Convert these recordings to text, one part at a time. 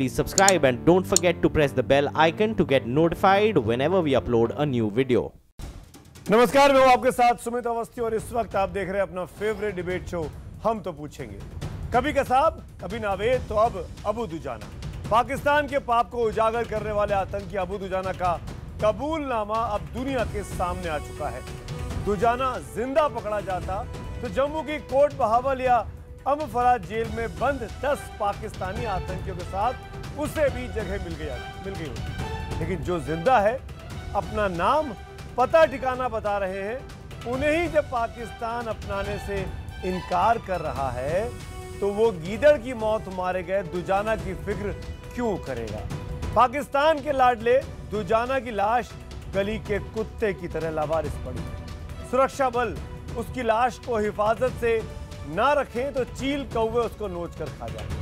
please subscribe and don't forget to press the bell icon to get notified whenever we upload a new video. नमस्कार, मैं हूं आपके साथ सुमित अवस्थी और इस वक्त आप देख रहे हैं अपना फेवरेट डिबेट शो हम तो पूछेंगे। कभी कसाब, कभी नावेद, तो अब अबू दुजाना। पाकिस्तान के पाप को उजागर करने वाले आतंकी अबू दुजाना का कबूलनामा अब दुनिया के सामने आ चुका है। दुजाना जिंदा पकड़ा जाता तो जम्मू की कोट बहावल या अमफराज जेल में बंद 10 पाकिस्तानी आतंकियों के साथ उसे भी जगह मिल गई होती। लेकिन जो जिंदा है, अपना नाम पता ठिकाना बता रहे हैं, उन्हें ही जब पाकिस्तान अपनाने से इनकार कर रहा है तो वो गीदड़ की मौत मारे गए दुजाना की फिक्र क्यों करेगा। पाकिस्तान के लाडले दुजाना की लाश गली के कुत्ते की तरह लावारिस पड़ी है। सुरक्षा बल उसकी लाश को हिफाजत से ना रखें तो चील कौवे उसको नोच कर खा जाए।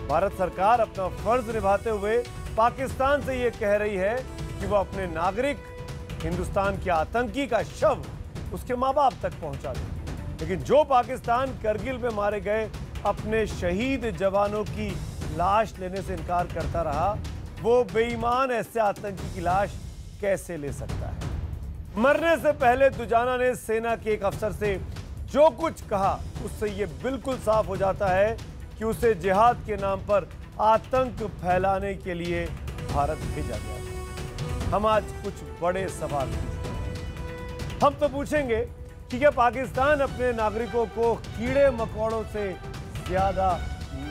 भारत सरकार अपना फर्ज निभाते हुए पाकिस्तान से यह कह रही है कि वह अपने नागरिक हिंदुस्तान के आतंकी का शव उसके मां बाप तक पहुंचा दे। लेकिन जो पाकिस्तान करगिल में मारे गए अपने शहीद जवानों की लाश लेने से इनकार करता रहा, वो बेईमान ऐसे आतंकी की लाश कैसे ले सकता है। मरने से पहले दुजाना ने सेना के एक अफसर से जो कुछ कहा, उससे यह बिल्कुल साफ हो जाता है कि उसे जिहाद के नाम पर आतंक फैलाने के लिए भारत भेजा गया था। हम आज कुछ बड़े सवाल पूछते हैं। हम तो पूछेंगे कि क्या पाकिस्तान अपने नागरिकों को कीड़े मकोड़ों से ज्यादा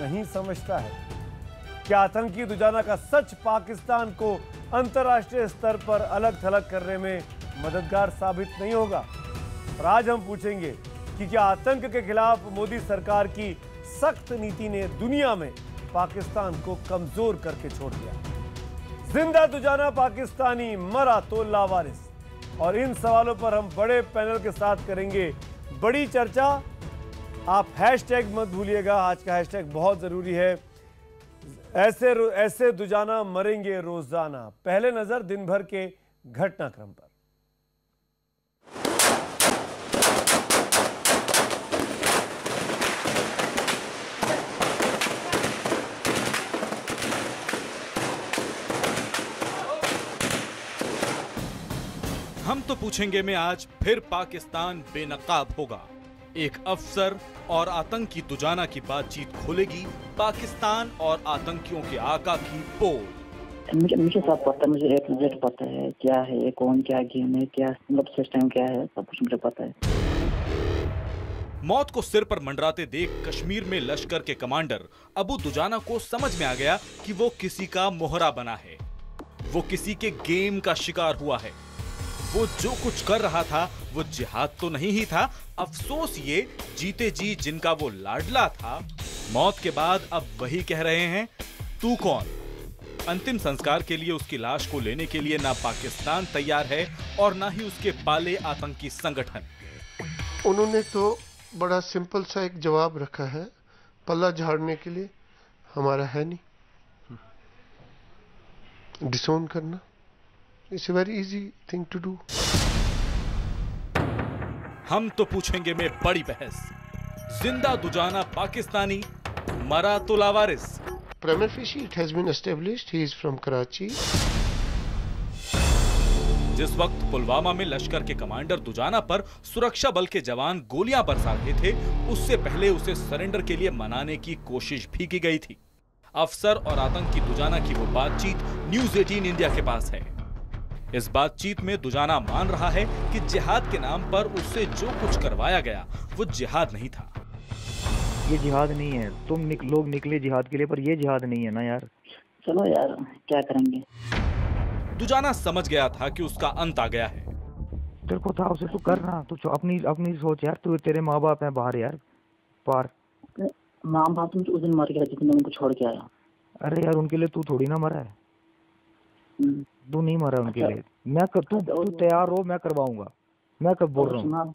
नहीं समझता है? क्या आतंकी दुजाना का सच पाकिस्तान को अंतर्राष्ट्रीय स्तर पर अलग थलग करने में मददगार साबित नहीं होगा? और आज हम पूछेंगे कि क्या आतंक के खिलाफ मोदी सरकार की सख्त नीति ने दुनिया में पाकिस्तान को कमजोर करके छोड़ दिया। जिंदा दुजाना पाकिस्तानी, मरा तो लावारिस। और इन सवालों पर हम बड़े पैनल के साथ करेंगे बड़ी चर्चा। आप हैशटैग मत भूलिएगा, आज का हैशटैग बहुत जरूरी है। ऐसे दुजाना मरेंगे रोजाना। पहले नजर दिन भर के घटनाक्रम पर। हम तो पूछेंगे में आज फिर पाकिस्तान बेनकाब होगा। एक अफसर और आतंकी दुजाना की बातचीत खोलेगी पाकिस्तान और आतंकियों के आका की पोल। मुझे सब पता है, मुझे A to Z पता है, क्या है, कौन क्या गेम है, क्या मतलब सिस्टम क्या है, सब कुछ मुझे पता है। मौत को सिर पर मंडराते देख कश्मीर में लश्कर के कमांडर अबू दुजाना को समझ में आ गया कि वो किसी का मोहरा बना है, वो किसी के गेम का शिकार हुआ है। वो जो कुछ कर रहा था वो जिहाद तो नहीं ही था। अफसोस ये जीते जी जिनका वो लाडला था, मौत के बाद अब वही कह रहे हैं तू कौन। अंतिम संस्कार के लिए उसकी लाश को लेने के लिए ना पाकिस्तान तैयार है और ना ही उसके पाले आतंकी संगठन। उन्होंने तो बड़ा सिंपल सा एक जवाब रखा है, पल्ला झाड़ने के लिए हमारा है नहीं। डिसोन करना it's a very easy thing to do. हम तो पूछेंगे में बड़ी बहस। जिंदा दुजाना पाकिस्तानी, मरा तो लावारिस। Prima facie it has been established he is from Karachi। जिस वक्त पुलवामा में लश्कर के कमांडर दुजाना पर सुरक्षा बल के जवान गोलियां बरसा रहे थे, उससे पहले उसे सरेंडर के लिए मनाने की कोशिश भी की गई थी। अफसर और आतंकी दुजाना की वो बातचीत न्यूज़ 18 इंडिया के पास है। इस बातचीत में दुजाना मान रहा है कि जिहाद के नाम पर उससे जो कुछ करवाया गया वो जिहाद नहीं था। ये जिहाद नहीं है, तुम लोग निकले जिहाद के लिए, पर ये जिहाद नहीं है ना यार। चलो यार, क्या करेंगे। दुजाना समझ गया था कि उसका अंत आ गया है। तेरे को था उसे तू करना, तू अपनी सोच यार। तू तेरे माँ बाप हैं बाहर यार, पार। माँ बाप तो उस दिन मर गया जिस दिन उनको छोड़ के आया। अरे यार, उनके लिए तू थोड़ी ना मरा है। तू नहीं मरा उनके लिए। मैं तू तैयार हो, मैं करवाऊंगा। मैं कब बोल रहा हूँ।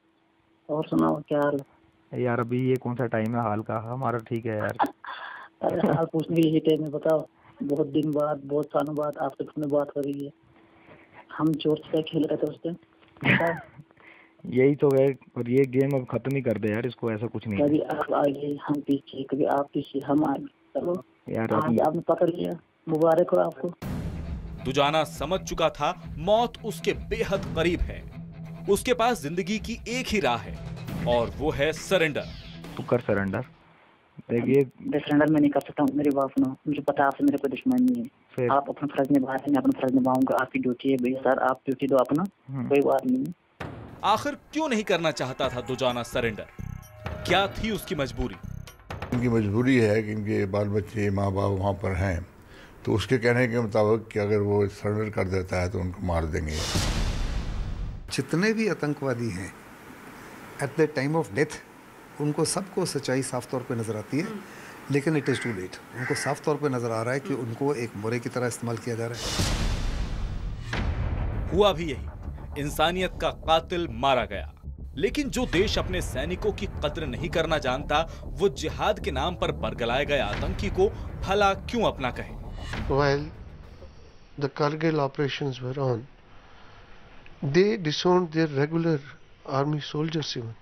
और सुनाओ क्या हाल यार? अभी ये कौन सा टाइम है हाल का? हमारा ठीक है यार। अरे हाल पूछने की टाइम है, बताओ। बहुत दिन बाद, बहुत सालों बाद आपसे कितने बात हो रही है। हम चोर से खेल रहे थे उस दिन। यही तो है, और ये गेम अब खत्म ही कर दे यार, इसको। ऐसा कुछ नहीं। कभी आप आगे हम पीछे, कभी आप पीछे हम आगे। चलो यार, आपने पकड़ लिया, मुबारक हो आपको। दुजाना समझ चुका था मौत उसके बेहद करीब है। उसके पास जिंदगी की एक ही राह है और वो है सरेंडर। तू कर सरेंडर। देखिए सरेंडर मैं नहीं कर सकता हूँ, मेरी बात सुनो, मुझे पता है आपसे मेरे कोई दुश्मन नहीं है। आप अपना फर्ज निभा रहे हैं, मैं अपना फर्ज निभाऊंगा। आपकी ड्यूटी है भैया सर, आप ड्यूटी दो अपना, कोई बात नहीं है। आखिर क्यों नहीं करना चाहता था दुजाना सरेंडर? क्या थी उसकी मजबूरी? इनकी मजबूरी है कि इनके बाल बच्चे माँ बाप वहाँ पर हैं, तो उसके कहने के मुताबिक कि अगर वो सरेंडर कर देता है तो उनको मार देंगे। जितने भी आतंकवादी हैं at the time of death, उनको सबको सच्चाई साफ तौर पे नज़र आती है, लेकिन इट इज़ टू लेट। उनको साफ तौर पे नज़र आ रहा है कि उनको एक मोरे की तरह इस्तेमाल किया जा रहा है। हुआ भी यही, इंसानियत का कातिल मारा गया। लेकिन जो देश अपने सैनिकों की कद्र नहीं करना जानता, वो जिहाद के नाम पर बरगलाए गए आतंकी को भला क्यों अपना कहे? While the Kargil operations were on, they disowned their regular army soldiers even.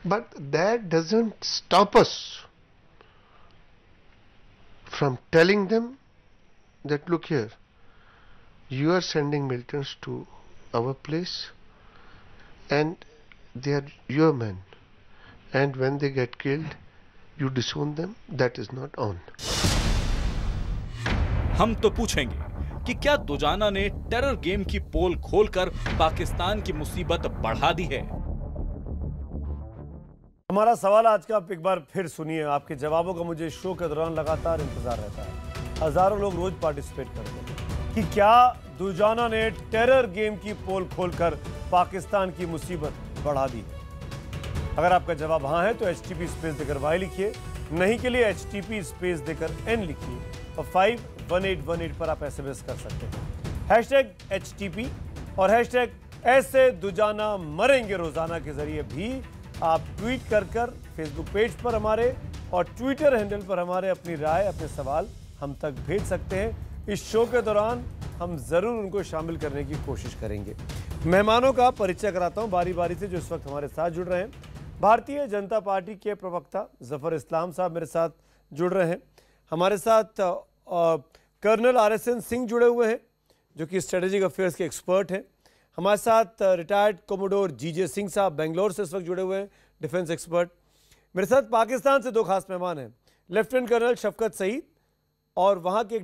But that doesn't stop us from telling them that, look here, you are sending militants to our place and they are your men, and when they get killed you disown them. That is not on. हम तो पूछेंगे कि क्या दुजाना ने terror game की पोल खोलकर पाकिस्तान की मुसीबत बढ़ा दी है? हमारा सवाल आज का आप एक बार फिर सुनिए। आपके जवाबों का मुझे शो के दौरान लगातार इंतजार रहता है। हजारों लोग रोज पार्टिसिपेट करते हैं कि क्या दुजाना ने टेरर गेम की पोल खोलकर पाकिस्तान की मुसीबत बढ़ा दी। अगर आपका जवाब हाँ है तो HTP स्पेस देकर Y लिखिए, नहीं के लिए HTP स्पेस देकर N लिखिए और 51818 पर आप SMS कर सकते हैं। #HTP और ऐसे दुजाना मरेंगे रोजाना के जरिए भी आप ट्वीट कर फेसबुक पेज पर हमारे और ट्विटर हैंडल पर हमारे अपनी राय, अपने सवाल हम तक भेज सकते हैं। इस शो के दौरान हम जरूर उनको शामिल करने की कोशिश करेंगे। मेहमानों का परिचय कराता हूं बारी बारी से जो इस वक्त हमारे साथ जुड़ रहे हैं। भारतीय जनता पार्टी के प्रवक्ता जफर इस्लाम साहब मेरे साथ जुड़ रहे हैं। हमारे साथ कर्नल RSN सिंह जुड़े हुए हैं जो कि स्ट्रेटेजिक अफेयर्स के एक्सपर्ट हैं। हमारे साथ रिटायर्ड कोमोडोर GJ सिंह साहब बेंगलोर से इस वक्त जुड़े हुए हैं, डिफेंस एक्सपर्ट। मेरे साथ पाकिस्तान से दो खास मेहमान हैं, लेफ्टिनेंट कर्नल शफकत सईद और वहाँ के एक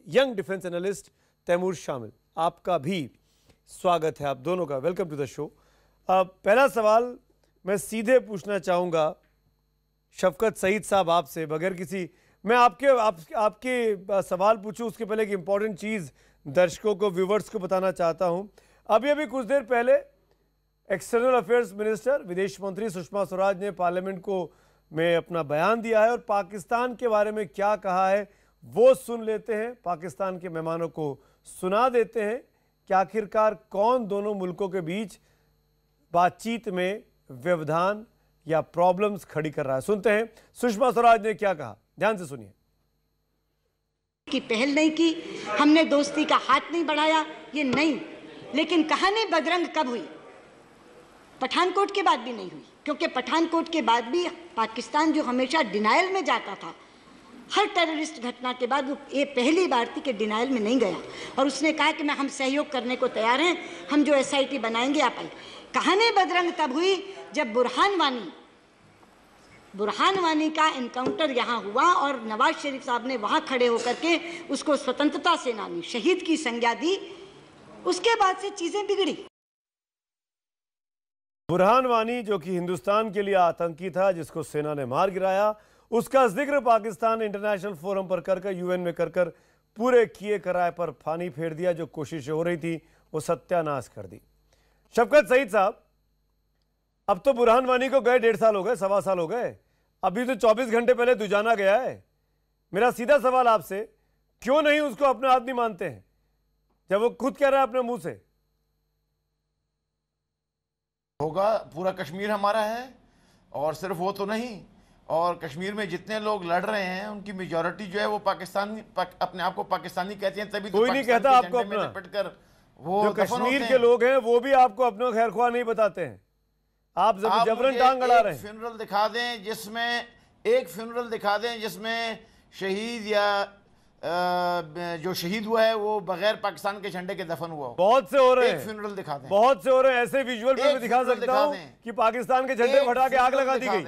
यंग डिफेंस एनालिस्ट तैमूर शामिल। आपका भी स्वागत है, आप दोनों का। Welcome to the show. पहला सवाल मैं सीधे पूछना चाहूँगा शफकत सईद साहब आपसे, बगैर किसी मैं आपके सवाल पूछूं उसके पहले एक इंपॉर्टेंट चीज़ दर्शकों को, व्यूवर्स को बताना चाहता हूं। अभी कुछ देर पहले एक्सटर्नल अफेयर्स मिनिस्टर, विदेश मंत्री सुषमा स्वराज ने पार्लियामेंट को में अपना बयान दिया है और पाकिस्तान के बारे में क्या कहा है वो सुन लेते हैं, पाकिस्तान के मेहमानों को सुना देते हैं कि आखिरकार कौन दोनों मुल्कों के बीच बातचीत में व्यवधान या प्रॉब्लम्स खड़ी कर रहा है। सुनते हैं सुषमा स्वराज ने क्या कहा, ध्यान से सुनिए। की पहल नहीं की, हमने दोस्ती का हाथ नहीं बढ़ाया, ये नहीं। लेकिन कहानी बदरंग कब हुई? पठानकोट के बाद भी नहीं हुई, क्योंकि पठानकोट के बाद भी पाकिस्तान जो हमेशा डिनायल में जाता था, हर टेररिस्ट घटना के बाद वो ये पहली बार थी कि डिनायल में नहीं गया और उसने कहा कि हम सहयोग करने को तैयार हैं, हम जो SIT बनाएंगे आप आइए। कहानी बदरंग तब हुई जब बुरहान वानी का एनकाउंटर यहाँ हुआ और नवाज शरीफ साहब ने वहाँ खड़े होकर के उसको स्वतंत्रता सेनानी शहीद की संज्ञा दी। उसके बाद से चीजें बिगड़ी। बुरहान वानी जो कि हिंदुस्तान के लिए आतंकी था, जिसको सेना ने मार गिराया, उसका जिक्र पाकिस्तान इंटरनेशनल फोरम पर कर UN में कर पूरे किए कराए पर फानी फेर दिया। जो कोशिशें हो रही थी वो सत्यानाश कर दी। शफकत सईद साहब, अब तो बुरहान वानी को गए 1.5 साल हो गए, 1.25 साल हो गए, अभी तो 24 घंटे पहले दुजाना गया है। मेरा सीधा सवाल आपसे, क्यों नहीं उसको अपना आदमी मानते हैं जब वो खुद कह रहा है अपने मुंह से? होगा, पूरा कश्मीर हमारा है और सिर्फ वो तो नहीं, और कश्मीर में जितने लोग लड़ रहे हैं उनकी मेजॉरिटी जो है वो पाकिस्तानी, अपने आप को पाकिस्तानी कहते हैं। तभी कोई नहीं कहता आपको अपना, वो जो कश्मीर के लोग हैं वो भी आपको अपना खैरख्वाह नहीं बताते हैं। आप जबरन टांग अड़ा रहे हैं। फ्यूनरल दिखा दें जिसमें शहीद या जो शहीद हुआ है वो बगैर पाकिस्तान के झंडे के दफन हुआ हो। बहुत से हो रहे हैं, फ्यूनरल दिखा दें, बहुत से हो रहे हैं। ऐसे विजुअल पे मैं दिखा सकता हूं कि पाकिस्तान के झंडे को हटा के आग लगा दी गई।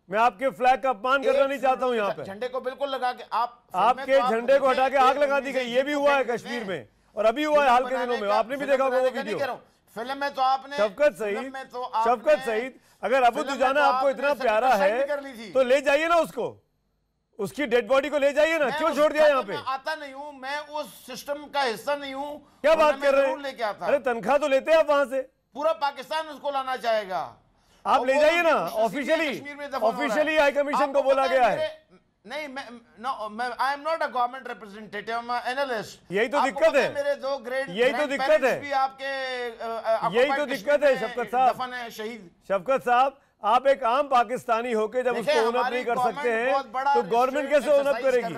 मैं आपके फ्लैग का अपमान करना नहीं चाहता हूं। यहाँ पे झंडे को बिल्कुल लगा के आपके झंडे को हटा के आग लगा दी गई। ये भी हुआ है कश्मीर में और अभी हुआ है हाल के दिनों में। आपने भी देखा होगा वो वीडियो। फिल्म में तो आपने शफकत सईद, अगर अबू दुजाना आपको इतना प्यारा है तो ले जाइए ना उसको, उसकी डेड बॉडी को ले जाइए ना। क्यों छोड़ दिया यहाँ पे? आता नहीं हूँ मैं, उस सिस्टम का हिस्सा नहीं हूँ। क्या बात कर रहे हैं? अरे तनख्वाह तो लेते हैं आप वहां से। पूरा पाकिस्तान उसको लाना चाहेगा। आप ले जाइए ना। ऑफिशियली हाई कमीशन को बोला गया है। नहीं मैं I am not a government representative, I am analyst. यही तो दिक्कत है। मेरे दो ग्रेट यही तो दिक्कत है। भी आपके यही तो दिक्कत है शफकत साहब। दफन है शहीद। शफकत साहब, आप एक आम पाकिस्तानी होके जब उसको ओन अप नहीं कर सकते हैं तो गवर्नमेंट कैसे ओन अप करेगी?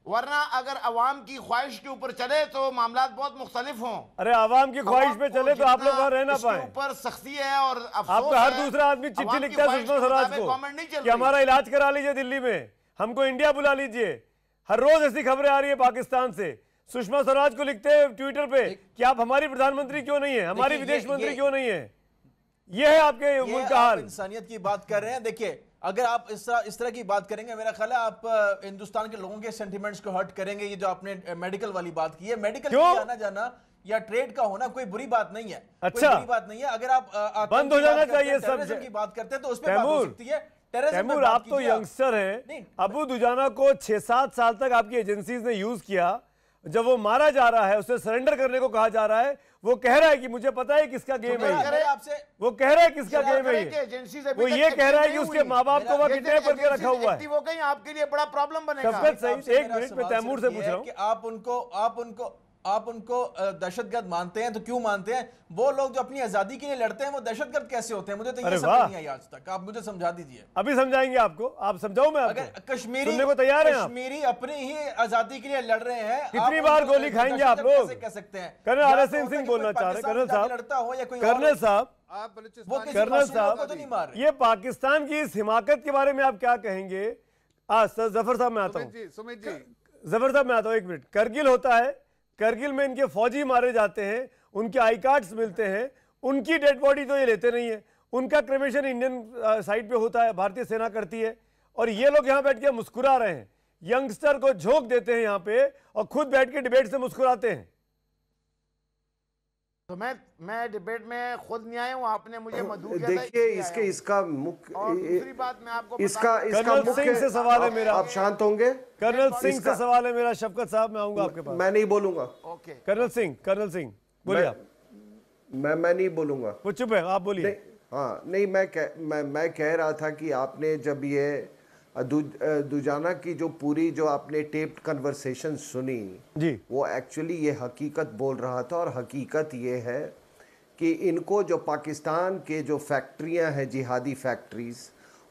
वरना अगर अवाम की ख्वाहिश के ऊपर चले तो मामला बहुत मुख्तलिफ हों। अरे अवाम की ख्वाहिश पे चले तो आप लोग वहां रह ना पाए। ऊपर सख्ती है और आपका हर दूसरा आदमी चिट्ठी लिखता है सुषमा स्वराज को कि हमारा इलाज करा लीजिए दिल्ली में, हमको इंडिया बुला लीजिए। हर रोज ऐसी खबरें आ रही है पाकिस्तान से। सुषमा स्वराज को लिखते हैं ट्विटर पे कि आप हमारी प्रधानमंत्री क्यों नहीं है, हमारी विदेश मंत्री क्यों नहीं है। ये है आपके मुल्क का हाल। इंसानियत की बात कर रहे हैं। देखिए, अगर आप इस तरह की बात करेंगे, मेरा ख्याल है आप हिंदुस्तान के लोगों के सेंटिमेंट्स को हर्ट करेंगे। ये जो आपने मेडिकल वाली बात की है, मेडिकल का आना जाना या ट्रेड का होना कोई बुरी बात नहीं है। अच्छा, कोई बुरी बात नहीं है। अगर आप बंद हो जाना चाहिए सब की बात करते हैं तो उस पर बात हो सकती है। तैमूर, आप तो यंगस्टर हैं। अबू दुजाना को 6-7 साल तक आपकी एजेंसीज ने यूज किया। जब वो मारा जा रहा है, उसे सरेंडर करने को कहा जा रहा है, वो कह रहा है कि मुझे पता है किसका गेम है। वो कह रहा है किसका गेम है। वो ये कह रहा है कि उसके माँ बाप को वह किडनैप करके रखा हुआ है। आपके लिए बड़ा प्रॉब्लम बनेगा। शफकत सईद, एक मिनट में तैमूर से पूछ रहा हूँ कि आप उनको दहशतगर्द मानते हैं तो क्यों मानते हैं? वो लोग जो अपनी आजादी के लिए लड़ते हैं वो दहशतगर्द कैसे होते हैं? मुझे तो ये समझ नहीं आई आज तक। आप मुझे समझा दीजिए। अभी समझाएंगे आपको। आप समझाओ मैं आपको। अगर कश्मीरी सुनने को तैयार हैं? कश्मीरी अपनी ही आजादी के लिए लड़ रहे हैं, कितनी बार गोली खाएंगे आप लोग? कह सकते हैं कर्नल आरएसएन सिंह बोलना चाह रहे। कर्नल साहब, ये पाकिस्तान की इस हिमाकत के बारे में आप क्या कहेंगे? जफर साहब मैं आता हूँ। जफर साहब मैं आता हूँ, एक मिनट। करगिल होता है, करगिल में इनके फौजी मारे जाते हैं, उनके आई कार्ड्स मिलते हैं, उनकी डेड बॉडी तो ये लेते नहीं है। उनका क्रेमेशन इंडियन साइड पे होता है, भारतीय सेना करती है। और ये लोग यहाँ बैठ के मुस्कुरा रहे हैं, यंगस्टर को झोंक देते हैं यहाँ पे और खुद बैठ के डिबेट से मुस्कुराते हैं। तो मैं डिबेट में खुद नहीं आया हूँ, आपने मुझे मधु देखिए इसका मुख्य दूसरी बात मैं आपको इसका कर्नल सिंह से सवाल है मेरा। आप शांत होंगे? कर्नल सिंह से सवाल है मेरा। शफकत साहब मैं आऊंगा आपके पास। मैं नहीं बोलूंगा। ओके कर्नल सिंह बोलिए आप। मैं नहीं बोलूंगा। वो चुप है, आप बोलिए। हाँ नहीं, मैं कह रहा था कि आपने जब ये दुजाना की जो आपने टेप्ड कन्वर्सेशन सुनी जी, वो एक्चुअली ये हकीकत बोल रहा था। और हकीकत ये है कि इनको जो पाकिस्तान के जो फैक्ट्रियां हैं, जिहादी फैक्ट्रीज,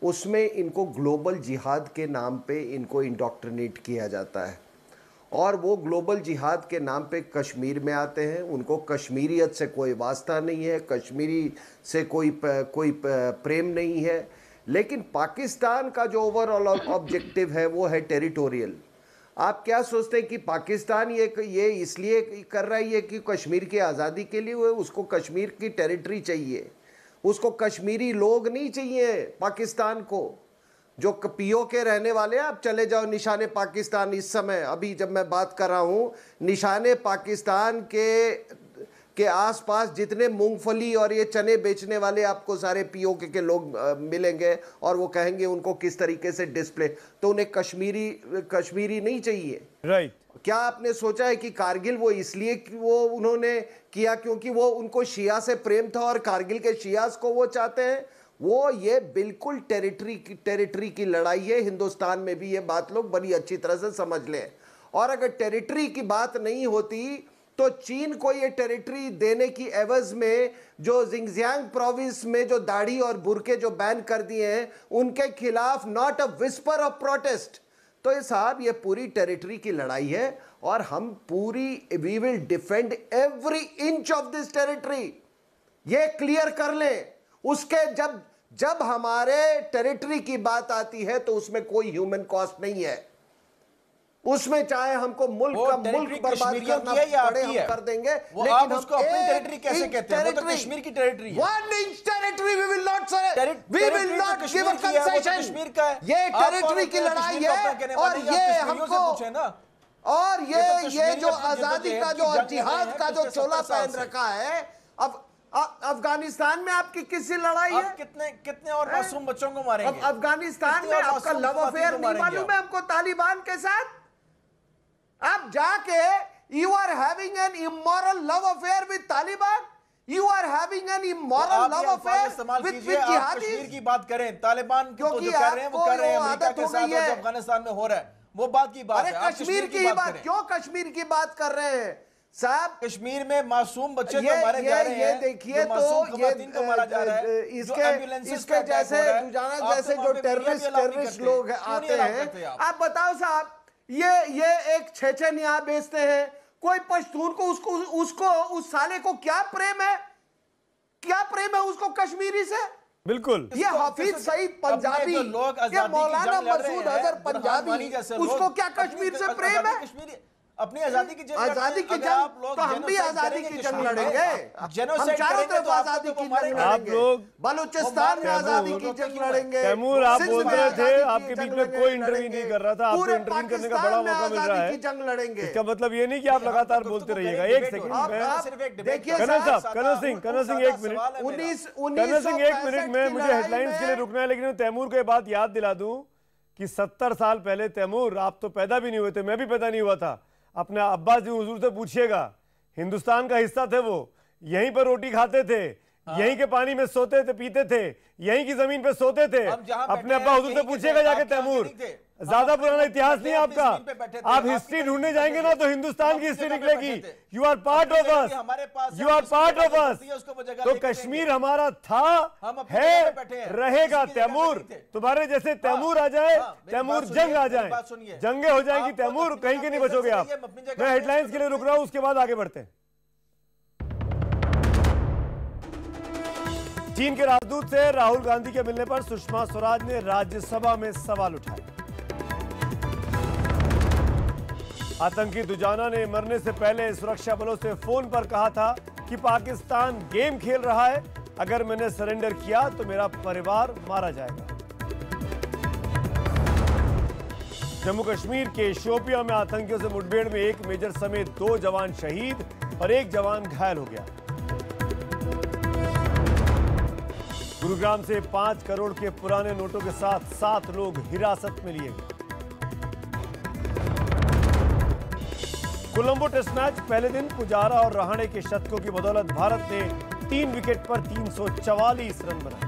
उसमें इनको ग्लोबल जिहाद के नाम पे इनको इंडोक्ट्रिनेट किया जाता है। और वो ग्लोबल जिहाद के नाम पे कश्मीर में आते हैं। उनको कश्मीरियत से कोई वास्ता नहीं है, कश्मीरी से कोई प्रेम नहीं है। लेकिन पाकिस्तान का जो ओवरऑल ऑब्जेक्टिव है वो है टेरिटोरियल। आप क्या सोचते हैं कि पाकिस्तान ये इसलिए कर रहा है कि कश्मीर की आज़ादी के लिए उसको कश्मीर की टेरिटरी चाहिए, उसको कश्मीरी लोग नहीं चाहिए पाकिस्तान को। जो पीओ के रहने वाले हैं, आप चले जाओ निशाने पाकिस्तान। इस समय अभी जब मैं बात कर रहा हूँ, निशाने पाकिस्तान के आसपास जितने मूंगफली और ये चने बेचने वाले आपको सारे पीओके के लोग मिलेंगे और वो कहेंगे उनको किस तरीके से डिस्प्ले, तो उन्हें कश्मीरी नहीं चाहिए। राइट। क्या आपने सोचा है कि कारगिल वो इसलिए वो उन्होंने किया क्योंकि वो उनको शिया से प्रेम था और कारगिल के शियास को वो चाहते हैं? वो ये बिल्कुल टेरिटरी की लड़ाई है। हिंदुस्तान में भी ये बात लोग बड़ी अच्छी तरह से समझ लें। और अगर टेरिटरी की बात नहीं होती तो चीन को ये टेरिटरी देने की एवज में जो जिंगजियांग प्रोविंस में जो दाढ़ी और बुरके जो बैन कर दिए हैं, उनके खिलाफ not a whisper of protest. तो ये साहब, ये पूरी टेरिटरी की लड़ाई है और हम we will defend every inch of this territory. ये क्लियर कर लें। उसके जब हमारे टेरिटरी की बात आती है तो उसमें कोई ह्यूमन कॉस्ट नहीं है, उसमें चाहे हमको मुल्क बर्बाद करना पड़े हम कर देंगे, लेकिन उसको अपनी टेरिटरी कैसे कहते हैं? वो तो कश्मीर की टेरिटरी है। 1 inch territory we will not give a concession. Kashmir का है, ये टेरिटरी की लड़ाई है और ये हमको और ये जो आजादी का जो जिहाद का जो चोला पहन रखा है। अब अफगानिस्तान में आपकी किससे लड़ाई है? कितने और मासूम बच्चों को मारेंगे? अफगानिस्तान में आपका लव अफेयर नहीं मालूम है हमको तालिबान के साथ? आप जाके you are having an immoral love affair with Taliban, you are having an immoral love affair with jihadi. Kashmir की बात करें, तालिबान की तो जो कर रहे हैं वो कर रहे हैं अमेरिका के साथ, जो अफगानिस्तान में हो रहा है वो बात की बात है। कश्मीर की बात क्यों कश्मीर की बात कर रहे हैं साहब? कश्मीर में मासूम बच्चे तो मारे जा रहे हैं। ये देखिए तो ये मारा जा रहा है। इसके जैसे दुजाना जैसे जो टेररिस्ट लोग आते हैं, आप बताओ साहब, ये एक चेचन यहाँ बेचते हैं, कोई पश्तून को उसको उस साले को क्या प्रेम है उसको कश्मीरी से? बिल्कुल। ये हाफिज सईद पंजाबी, ये मौलाना मसूद अजहर पंजाबी, उसको क्या कश्मीर से प्रेम है? अपनी आजादी की जंग तो हम भी आजादी की जंग लड़ेंगे। हम चारों तरफ आजादी की जंग लड़ेंगे। आप लोग बलूचिस्तान में आजादी की जंग लड़ेंगे। तैमूर, आप बोल रहे थे आपके बीच में कोई इंटरव्यू नहीं कर रहा था, आपको इंटरव्यू करने का बड़ा मौका मिल रहा है। जंग लड़ेंगे इसका मतलब ये नहीं कि आप लगातार बोलते रहिएगा। एक सेकंड, देखिए कर्नल साहब, कर्नल सिंह एक मिनट, कर्नल सिंह एक मिनट में मुझे हेडलाइंस के लिए रुकना है, लेकिन तैमूर को ये बात याद दिला दूं कि 70 साल पहले तैमूर, आप तो पैदा भी नहीं हुए थे, मैं भी पैदा नहीं हुआ था। अपने अब्बास जी हुजूर से पूछिएगा, हिंदुस्तान का हिस्सा थे वो, यहीं पर रोटी खाते थे, यहीं के पानी में सोते थे, पीते थे, यहीं की जमीन पे सोते थे। अपने अब्बा हुजूर से पूछिएगा जाके तैमूर। ज्यादा पुराना इतिहास नहीं आपका, आप हिस्ट्री ढूंढने जाएंगे ना तो हिंदुस्तान की हिस्ट्री निकलेगी। You are part of us, you are part of us. तो कश्मीर हमारा था, है, रहेगा। तैमूर, तुम्हारे जैसे तैमूर आ जाए, तैमूर जंग आ जाए, जंगे हो जाएंगी तैमूर, कहीं के नहीं बचोगे आप। मैं हेडलाइंस के लिए रुक रहा हूं, उसके बाद आगे बढ़ते हैं। चीन के राजदूत से राहुल गांधी के मिलने पर सुषमा स्वराज ने राज्यसभा में सवाल उठाए। आतंकी दुजाना ने मरने से पहले सुरक्षा बलों से फोन पर कहा था कि पाकिस्तान गेम खेल रहा है, अगर मैंने सरेंडर किया तो मेरा परिवार मारा जाएगा। जम्मू कश्मीर के शोपियां में आतंकियों से मुठभेड़ में एक मेजर समेत 2 जवान शहीद और 1 जवान घायल हो गया। गुरुग्राम से 5 करोड़ के पुराने नोटों के साथ 7 लोग हिरासत में लिए गए। कोलंबो टेस्ट मैच पहले दिन पुजारा और रहाणे के शतकों की बदौलत भारत ने 3 विकेट पर 344 रन बनाए।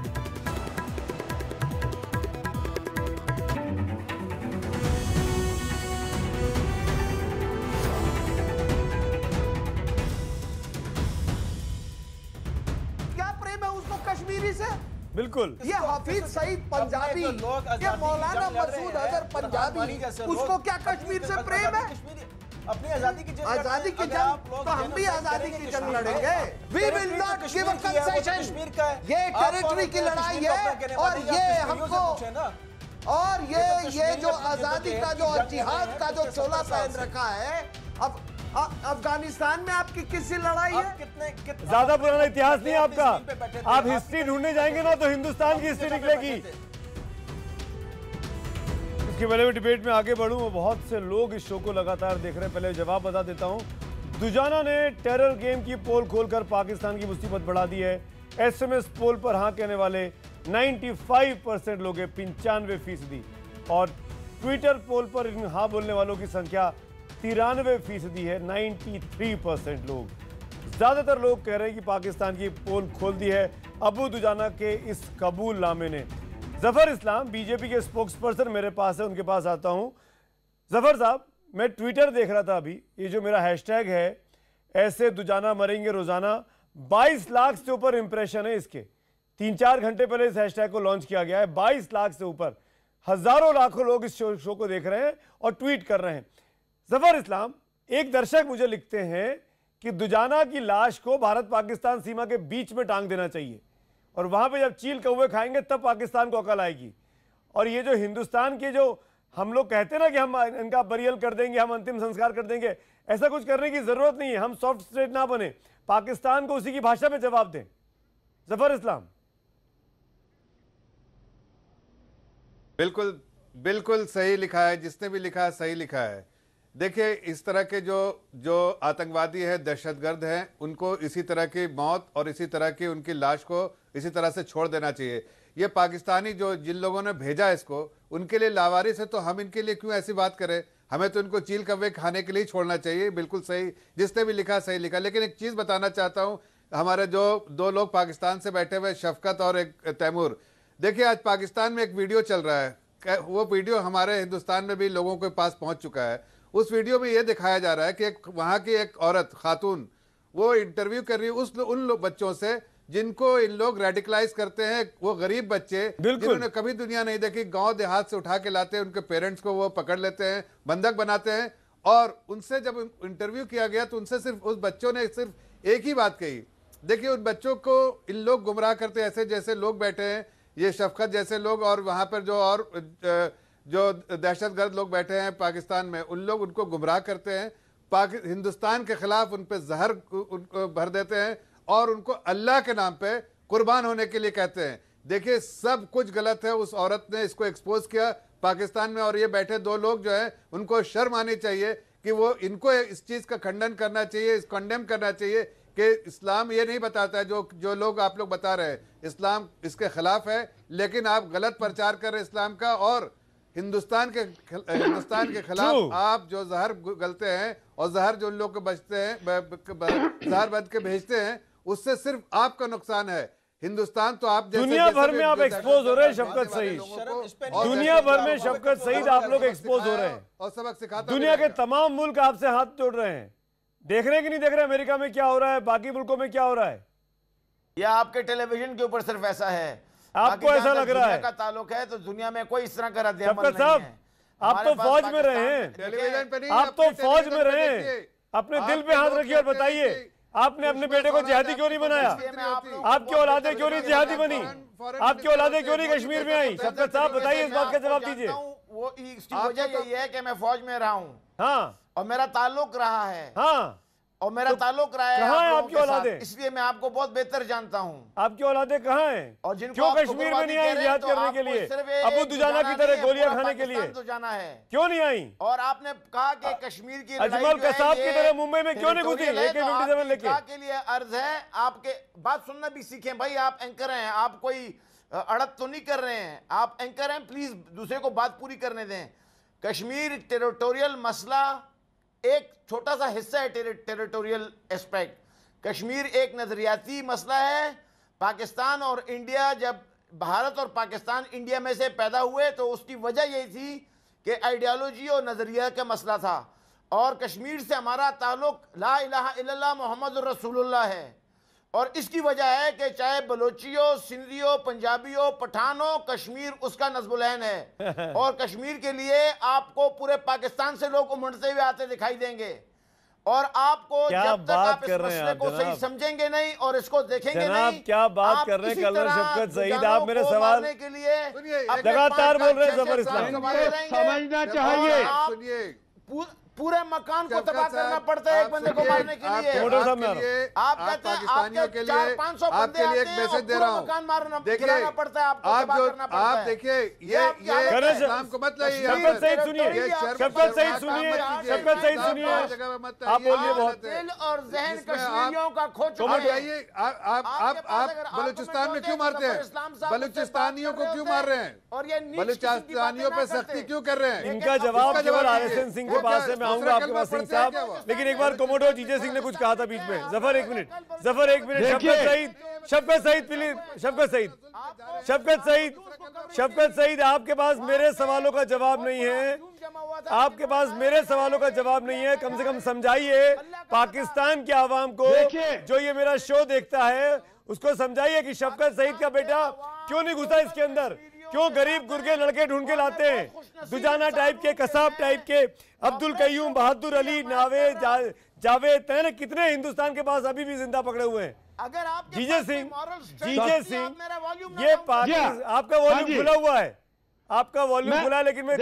क्या प्रेम है उसको कश्मीरी से? बिल्कुल। ये हाफिज सईद पंजाबी, ये मौलाना मसूद अजहर पंजाबी, उसको क्या कश्मीर से प्रेम है? अपनी आजादी की जंग तो हम भी आजादी की जंग लड़ेंगे। We will not give a concession. Kashmir का है, ये टेरिटरी की लड़ाई है और ये हमको और ये जो आजादी का जो जिहाद का जो चोला पहन रखा है। अब अफगानिस्तान में आपकी किससे लड़ाई है? ज्यादा पुराना इतिहास नहीं आपका, आप हिस्ट्री ढूंढने जाएंगे ना तो हिंदुस्तान की हिस्ट्री निकलेगी। इसके पहले मैं डिबेट में आगे बढ़ूं, बहुत से लोग इस शो को लगातार देख रहे हैं। पहले जवाब बता देता हूं। दुजाना ने टेरर गेम की पोल खोलकर पाकिस्तान की मुसीबत बढ़ा दी है। एसएमएस पोल पर हाँ कहने वाले 95% लोग हैं, 95%, और ट्विटर पोल पर इन हाँ बोलने वालों की संख्या 93% है, 93% लोग। ज्यादातर लोग कह रहे हैं कि पाकिस्तान की पोल खोल दी है अबू दुजाना के इस कबूलनामे ने। जफर इस्लाम बीजेपी के स्पोक्सपर्सन मेरे पास है, उनके पास आता हूं। जफर साहब, मैं ट्विटर देख रहा था अभी, ये जो मेरा हैशटैग है ऐसे दुजाना मरेंगे रोजाना, 22 लाख से ऊपर इंप्रेशन है इसके। 3-4 घंटे पहले इस हैशटैग को लॉन्च किया गया है। 22 लाख से ऊपर, हजारों लाखों लोग इस शो को देख रहे हैं और ट्वीट कर रहे हैं। जफर इस्लाम, एक दर्शक मुझे लिखते हैं कि दुजाना की लाश को भारत पाकिस्तान सीमा के बीच में टांग देना चाहिए और वहां पे जब चील कौवे खाएंगे तब पाकिस्तान को अकल आएगी। और ये जो हिंदुस्तान के जो हम लोग कहते ना कि हम इनका बरियल कर देंगे, हम अंतिम संस्कार कर देंगे, ऐसा कुछ करने की जरूरत नहीं है। हम सॉफ्ट स्टेट ना बने, पाकिस्तान को उसी की भाषा में जवाब दें। जफर इस्लाम। बिल्कुल बिल्कुल सही लिखा है, जिसने भी लिखा है सही लिखा है। देखिए, इस तरह के जो आतंकवादी है, दहशतगर्द हैं, उनको इसी तरह की मौत और इसी तरह की उनकी लाश को इसी तरह से छोड़ देना चाहिए। ये पाकिस्तानी जिन लोगों ने भेजा इसको, उनके लिए लावारिस है, तो हम इनके लिए क्यों ऐसी बात करें? हमें तो इनको चील कव्वे खाने के लिए छोड़ना चाहिए। बिल्कुल सही, जिसने भी लिखा सही लिखा। लेकिन एक चीज़ बताना चाहता हूँ, हमारे जो 2 लोग पाकिस्तान से बैठे हुए, शफकत और एक तैमूर, देखिए आज पाकिस्तान में एक वीडियो चल रहा है, वो वीडियो हमारे हिंदुस्तान में भी लोगों के पास पहुँच चुका है। उस वीडियो में ये दिखाया जा रहा है कि वहाँ की एक औरत, खातून, वो इंटरव्यू कर रही है उन बच्चों से जिनको इन लोग रेडिकलाइज करते हैं। वो गरीब बच्चे जिन्होंने कभी दुनिया नहीं देखी, गांव देहात से उठा के लाते हैं, उनके पेरेंट्स को वो पकड़ लेते हैं, बंधक बनाते हैं। और उनसे जब इंटरव्यू किया गया तो उनसे सिर्फ उस बच्चों ने सिर्फ एक ही बात कही। देखिए, उन बच्चों को इन लोग गुमराह करते, ऐसे जैसे लोग बैठे हैं, ये शफकत जैसे लोग, और वहाँ पर जो दहशतगर्द लोग बैठे हैं पाकिस्तान में, उन लोग उनको गुमराह करते हैं, हिंदुस्तान के खिलाफ उन पर जहर उनको भर देते हैं और उनको अल्लाह के नाम पे कुर्बान होने के लिए कहते हैं। देखिए, सब कुछ गलत है। उस औरत ने इसको एक्सपोज किया पाकिस्तान में, और ये बैठे 2 लोग जो है उनको शर्म आनी चाहिए कि वो इनको इस चीज़ का खंडन करना चाहिए, कंडेम करना चाहिए कि इस्लाम ये नहीं बताता है जो लोग आप लोग बता रहे हैं, इस्लाम इसके खिलाफ है, लेकिन आप गलत प्रचार कर रहे हैं इस्लाम का। और हिंदुस्तान के खिलाफ आप जो जहर गलते हैं और जहर जो उन लोग को बचते हैं, जहर बच के भेजते हैं, उससे सिर्फ आपका नुकसान है। हिंदुस्तान तो आप दुनिया भर में आप एक्सपोज हो रहे हैं शफकत सईद, दुनिया भर में शफकत सईद आप लोग एक्सपोज हो रहे हैं और सबक सिखाते। दुनिया के तमाम मुल्क आपसे हाथ जोड़ रहे हैं। देख रहे हैं कि नहीं देख रहे? अमेरिका में क्या हो रहा है, बाकी मुल्कों में क्या हो रहा है? या आपके टेलीविजन के ऊपर सिर्फ ऐसा है, आपको ऐसा लग रहा है का ताल्लुक है, तो दुनिया में कोई इस तरह का रद्द-ए-अमल नहीं साहब, है। आप तो फौज में रहे हैं, टेलीविजन पे नहीं, आप तो फौज में रहे हैं। अपने दिल पे हाथ रखिए और बताइए, आपने अपने बेटे को जिहादी क्यों नहीं बनाया? आपकी औलादें क्यों नहीं जिहादी बनी? आपकी औलादें क्यों नहीं कश्मीर में आई? शफकत साहब बताइए, इस बात का जवाब दीजिए। वो इसकी वजह यही है कि मैं फौज में रहा हूँ, हाँ, और मेरा ताल्लुक रहा है, हाँ, और मेरा ताल्लुक रहा है। कहाँ है आपकी औलादें? इसलिए मैं आपको बहुत बेहतर जानता हूँ। आपकी औलादें कहाँ हैं? और जिनको क्यों कश्मीर में नहीं आई जिहाद करने के लिए, अबू दुजाना की तरह गोलियां खाने के लिए? तो जाना है, क्यों नहीं आई? और आपने कहा कि कश्मीर की अजमल कसाब की तरह मुंबई में क्यों नहीं घुसी AK-47 लेके? के लिए अर्ज है, आपके बात सुनना भी सीखें भाई। आप एंकर हैं, आप कोई अड़त तो नहीं कर रहे हैं, आप एंकर हैं, प्लीज दूसरे को बात पूरी करने दें। कश्मीर टेरिटोरियल मसला एक छोटा सा हिस्सा है, टेरिटोरियल एस्पेक्ट। कश्मीर एक नजरियाती मसला है। पाकिस्तान और इंडिया, जब भारत और पाकिस्तान इंडिया में से पैदा हुए तो उसकी वजह यही थी कि आइडियोलॉजी और नजरिया का मसला था, और कश्मीर से हमारा ताल्लुक ला इलाहा इल्लल्लाह मोहम्मद रसूलुल्लाह है। और इसकी वजह है कि चाहे बलोचियों, सिंधियों, पंजाबियों, पठानों, कश्मीर उसका नज़्बुलैन है। और कश्मीर के लिए आपको पूरे पाकिस्तान से लोग उमड़ते हुए आते दिखाई देंगे, और आपको जब तक आप इस मसले को सही समझेंगे नहीं और इसको देखेंगे नहीं, क्या बात कर रहे हैं कलर शफकत सईद? आप मेरे सवाल के लिए लगातार बोल रहे हैं जबर इस्लाम, समझना चाहिए। पूरे मकान को तबाह करना पड़ता है एक बंदे को मारने के लिए। आप कहते हैं आपके 400-500 बंदे आते हैं और पूरा मकान मारना गिराना पड़ता है, आपको तबाह करना पड़ता है। आप देखिए, ये इस्लाम को मत लाइए। शफकत सईद सुनिए, शफकत सईद सुनिए, शफकत सईद सुनिए, आप बोलिए बहुत। दिल और जहन कश्मीरियों का खो चुका है। आप बलूचिस्तान में क्यों मारते हैं? बलूचिस्तानियों को क्यों मार रहे हैं? और ये बलूचिस्तानियों पे सख्ती क्यों कर रहे हैं? इनका जवाब केवल RSN सिंह के पास है। मैं आऊंगा आपके पास सिंह साहब, लेकिन एक बार कोमोडोर जीजे सिंह ने कुछ कहा था बीच में। जफर एक मिनट, जफर एक मिनट। शफकत सईद प्लीज, शफकत सईद आपके पास मेरे सवालों का जवाब नहीं है, आपके पास मेरे सवालों का जवाब नहीं है। कम से कम समझाइए पाकिस्तान के आवाम को, जो ये मेरा शो देखता है, उसको समझाइए कि शफकत सईद का बेटा क्यों नहीं घुसा इसके अंदर, क्यों गरीब गुरगे लड़के ढूंढ के लाते हैं, दुजाना टाइप के, कसाब टाइप के, अब्दुल कयूम, बहादुर अली, नावेद, जावेद, तैने कितने हिंदुस्तान के पास अभी भी जिंदा पकड़े हुए हैं। अगर आप जीजे सिंह, ये आपका वॉल्यूम खुला हुआ है, आपका वॉल्यूम खुला, लेकिन मैं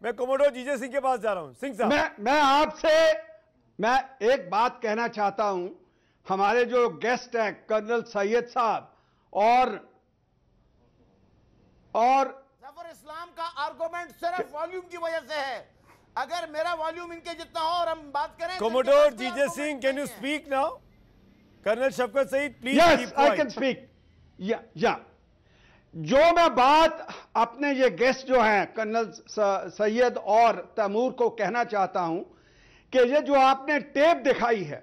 मैं कोमोडोर जीजे सिंह के पास जा रहा हूं। सिंह साहब, मैं आपसे मैं एक बात कहना चाहता हूं। हमारे जो गेस्ट हैं कर्नल सैयद साहब और जफर इस्लाम का आर्गुमेंट सिर्फ वॉल्यूम की वजह से है। अगर मेरा वॉल्यूम इनके जितना हो और हम बात करें, commodore GJ Singh, can you speak now? Colonel Shafqat Saeed, please. Yes, I can speak. या जो मैं बात अपने ये गेस्ट जो हैं कर्नल सैयद और तैमूर को कहना चाहता हूं कि ये जो आपने टेप दिखाई है,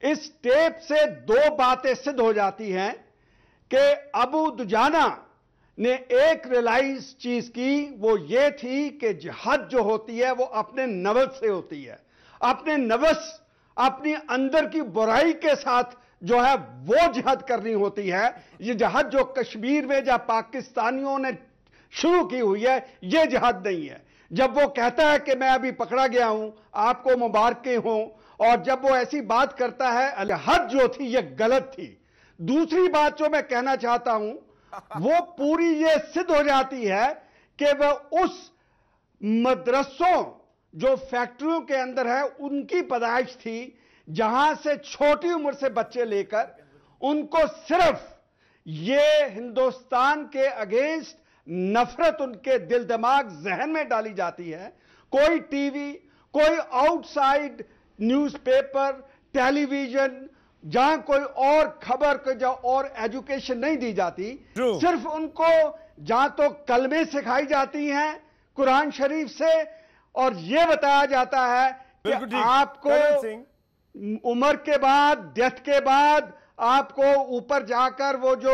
इस टेप से दो बातें सिद्ध हो जाती हैं कि अबू दुजाना ने एक रियलाइज चीज की, वो ये थी कि जिहाद जो होती है वो अपने नफ्स से होती है, अपने नफ्स, अपनी अंदर की बुराई के साथ जो है वो जिहाद करनी होती है। ये जिहाद जो कश्मीर में या पाकिस्तानियों ने शुरू की हुई है, ये जिहाद नहीं है। जब वो कहता है कि मैं अभी पकड़ा गया हूं, आपको मुबारकें हों, और जब वो ऐसी बात करता है, जिहाद जो थी ये गलत थी। दूसरी बात जो मैं कहना चाहता हूं, वो पूरी ये सिद्ध हो जाती है कि वह उस मदरसों जो फैक्ट्रियों के अंदर है उनकी पैदाइश थी, जहां से छोटी उम्र से बच्चे लेकर उनको सिर्फ ये हिंदुस्तान के अगेंस्ट नफरत उनके दिल दिमाग जहन में डाली जाती है। कोई टीवी, कोई आउटसाइड न्यूज़पेपर, टेलीविजन, जहां कोई और खबर को जो और एजुकेशन नहीं दी जाती, सिर्फ उनको जहां तो कलमे सिखाई जाती हैं कुरान शरीफ से, और यह बताया जाता है कि आपको उम्र के बाद, डेथ के बाद आपको ऊपर जाकर वो जो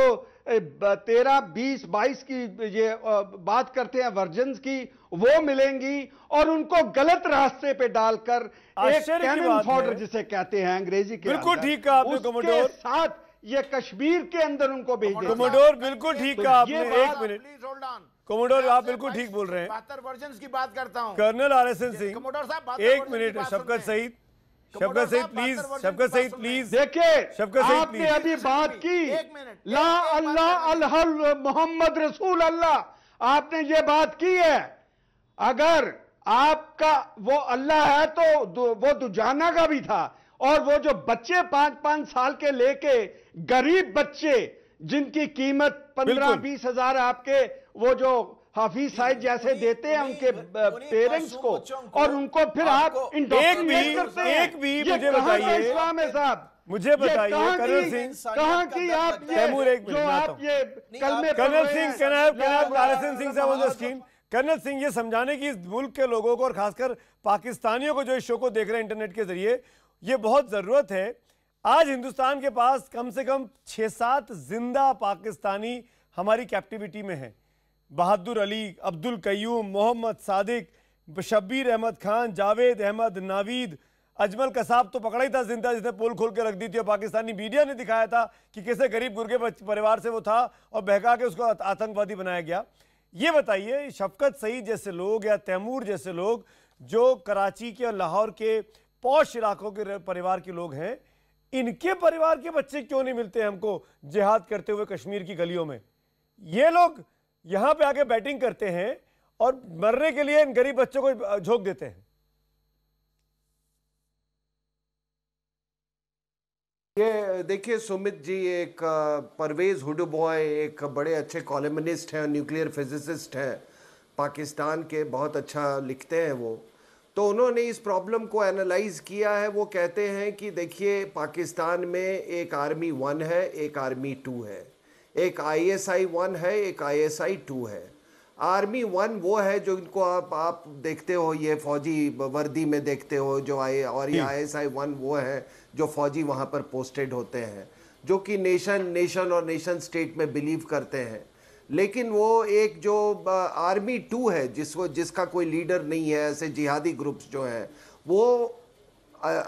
13, 20, 22 की ये बात करते हैं वर्जन्स की, वो मिलेंगी, और उनको गलत रास्ते पे डालकर एक कैनन फॉडर जिसे कहते हैं अंग्रेजी के, बिल्कुल ठीक कहा आपने कोमोडोर, साथ ये कश्मीर के अंदर उनको भेजे। कोमोडोर बिल्कुल ठीक कहा आपने। एक मिनट कोमोडोर, आप बिल्कुल ठीक बोल रहे हैं। 72 वर्जन्स की बात करता हूं। कर्नल आरएसएन सिंह, कोमोडोर साहब, एक minute. Shafqat Saeed, Shafqat Saeed please, Shafqat Saeed please. देखिए, शफकत सईद आपने अभी बात की ला अल्लाह अल्लाह मोहम्मद रसूल अल्लाह, आपने ये बात की है। अगर आपका वो अल्लाह है तो वो दुजाना का भी था, और वो जो बच्चे 5-5 साल के लेके गरीब बच्चे जिनकी कीमत 15-20 हजार आपके वो जो हाफिज साहिब जैसे देते हैं उनके पेरेंट्स को, और उनको फिर आप एक भी मुझे बताइए इस्लाम है साहब, मुझे बताइए कर्नल सिंह, कहां की आप तैमूर, एक मिनट आप ये कर्नल सिंह, आरएसएन सिंह साहब on the screen. Colonel Singh, ये समझाने की इस मुल्क के लोगों को और खासकर पाकिस्तानियों को जो इस शो को देख रहे हैं इंटरनेट के जरिए, ये बहुत जरूरत है। आज हिंदुस्तान के पास कम से कम 6-7 जिंदा पाकिस्तानी हमारी कैप्टिविटी में हैं। बहादुर अली, अब्दुल कयूम, मोहम्मद सादिक, शब्बीर अहमद खान, जावेद अहमद, नावीद, अजमल कसाब तो पकड़ा ही था जिंदा, जिसने पोल खोल के रख दी थी, और पाकिस्तानी मीडिया ने दिखाया था कि कैसे गरीब गुरगे परिवार से वो था और बहका के उसको आतंकवादी बनाया गया। ये बताइए, शफकत सईद जैसे लोग या तैमूर जैसे लोग जो कराची के और लाहौर के पौश इलाकों के परिवार के लोग हैं, इनके परिवार के बच्चे क्यों नहीं मिलते हमको जिहाद करते हुए कश्मीर की गलियों में? ये लोग यहां पे आके बैटिंग करते हैं और मरने के लिए इन गरीब बच्चों को झोंक देते हैं। ये देखिए सुमित जी, एक परवेज हुडबॉय एक बड़े अच्छे कॉलमनिस्ट हैं, न्यूक्लियर फिजिसिस्ट हैं, पाकिस्तान के, बहुत अच्छा लिखते हैं वो। तो उन्होंने इस प्रॉब्लम को एनालाइज किया है। वो कहते हैं कि देखिए, पाकिस्तान में एक आर्मी 1 है, एक आर्मी 2 है, एक ISI 1 है, एक ISI 2 है। आर्मी 1 वो है जो इनको आप देखते हो, ये फौजी वर्दी में देखते हो जो और ये ISI 1 वो है जो फौजी वहाँ पर पोस्टेड होते हैं, जो कि नेशन और नेशन स्टेट में बिलीव करते हैं। लेकिन वो एक जो आर्मी 2 है जिसका कोई लीडर नहीं है, ऐसे जिहादी ग्रुप्स जो हैं वो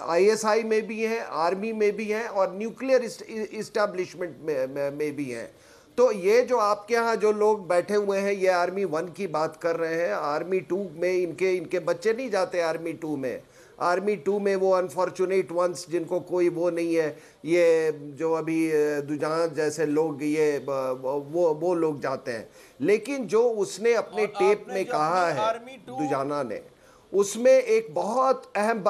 ISI में भी हैं, आर्मी में भी हैं, और न्यूक्लियर इस्टेब्लिशमेंट में भी हैं। तो ये जो आपके यहाँ जो लोग बैठे हुए हैं, ये आर्मी 1 की बात कर रहे हैं। आर्मी 2 में इनके बच्चे नहीं जाते आर्मी 2 में। आर्मी 2 में वो अनफॉर्चुनेट वंस जिनको कोई वो नहीं है, ये जो अभी दुजान जैसे लोग ये वो लोग जाते हैं। लेकिन जो उसने अपने टेप में कहा है दुजाना ने, उसमें एक बहुत अहम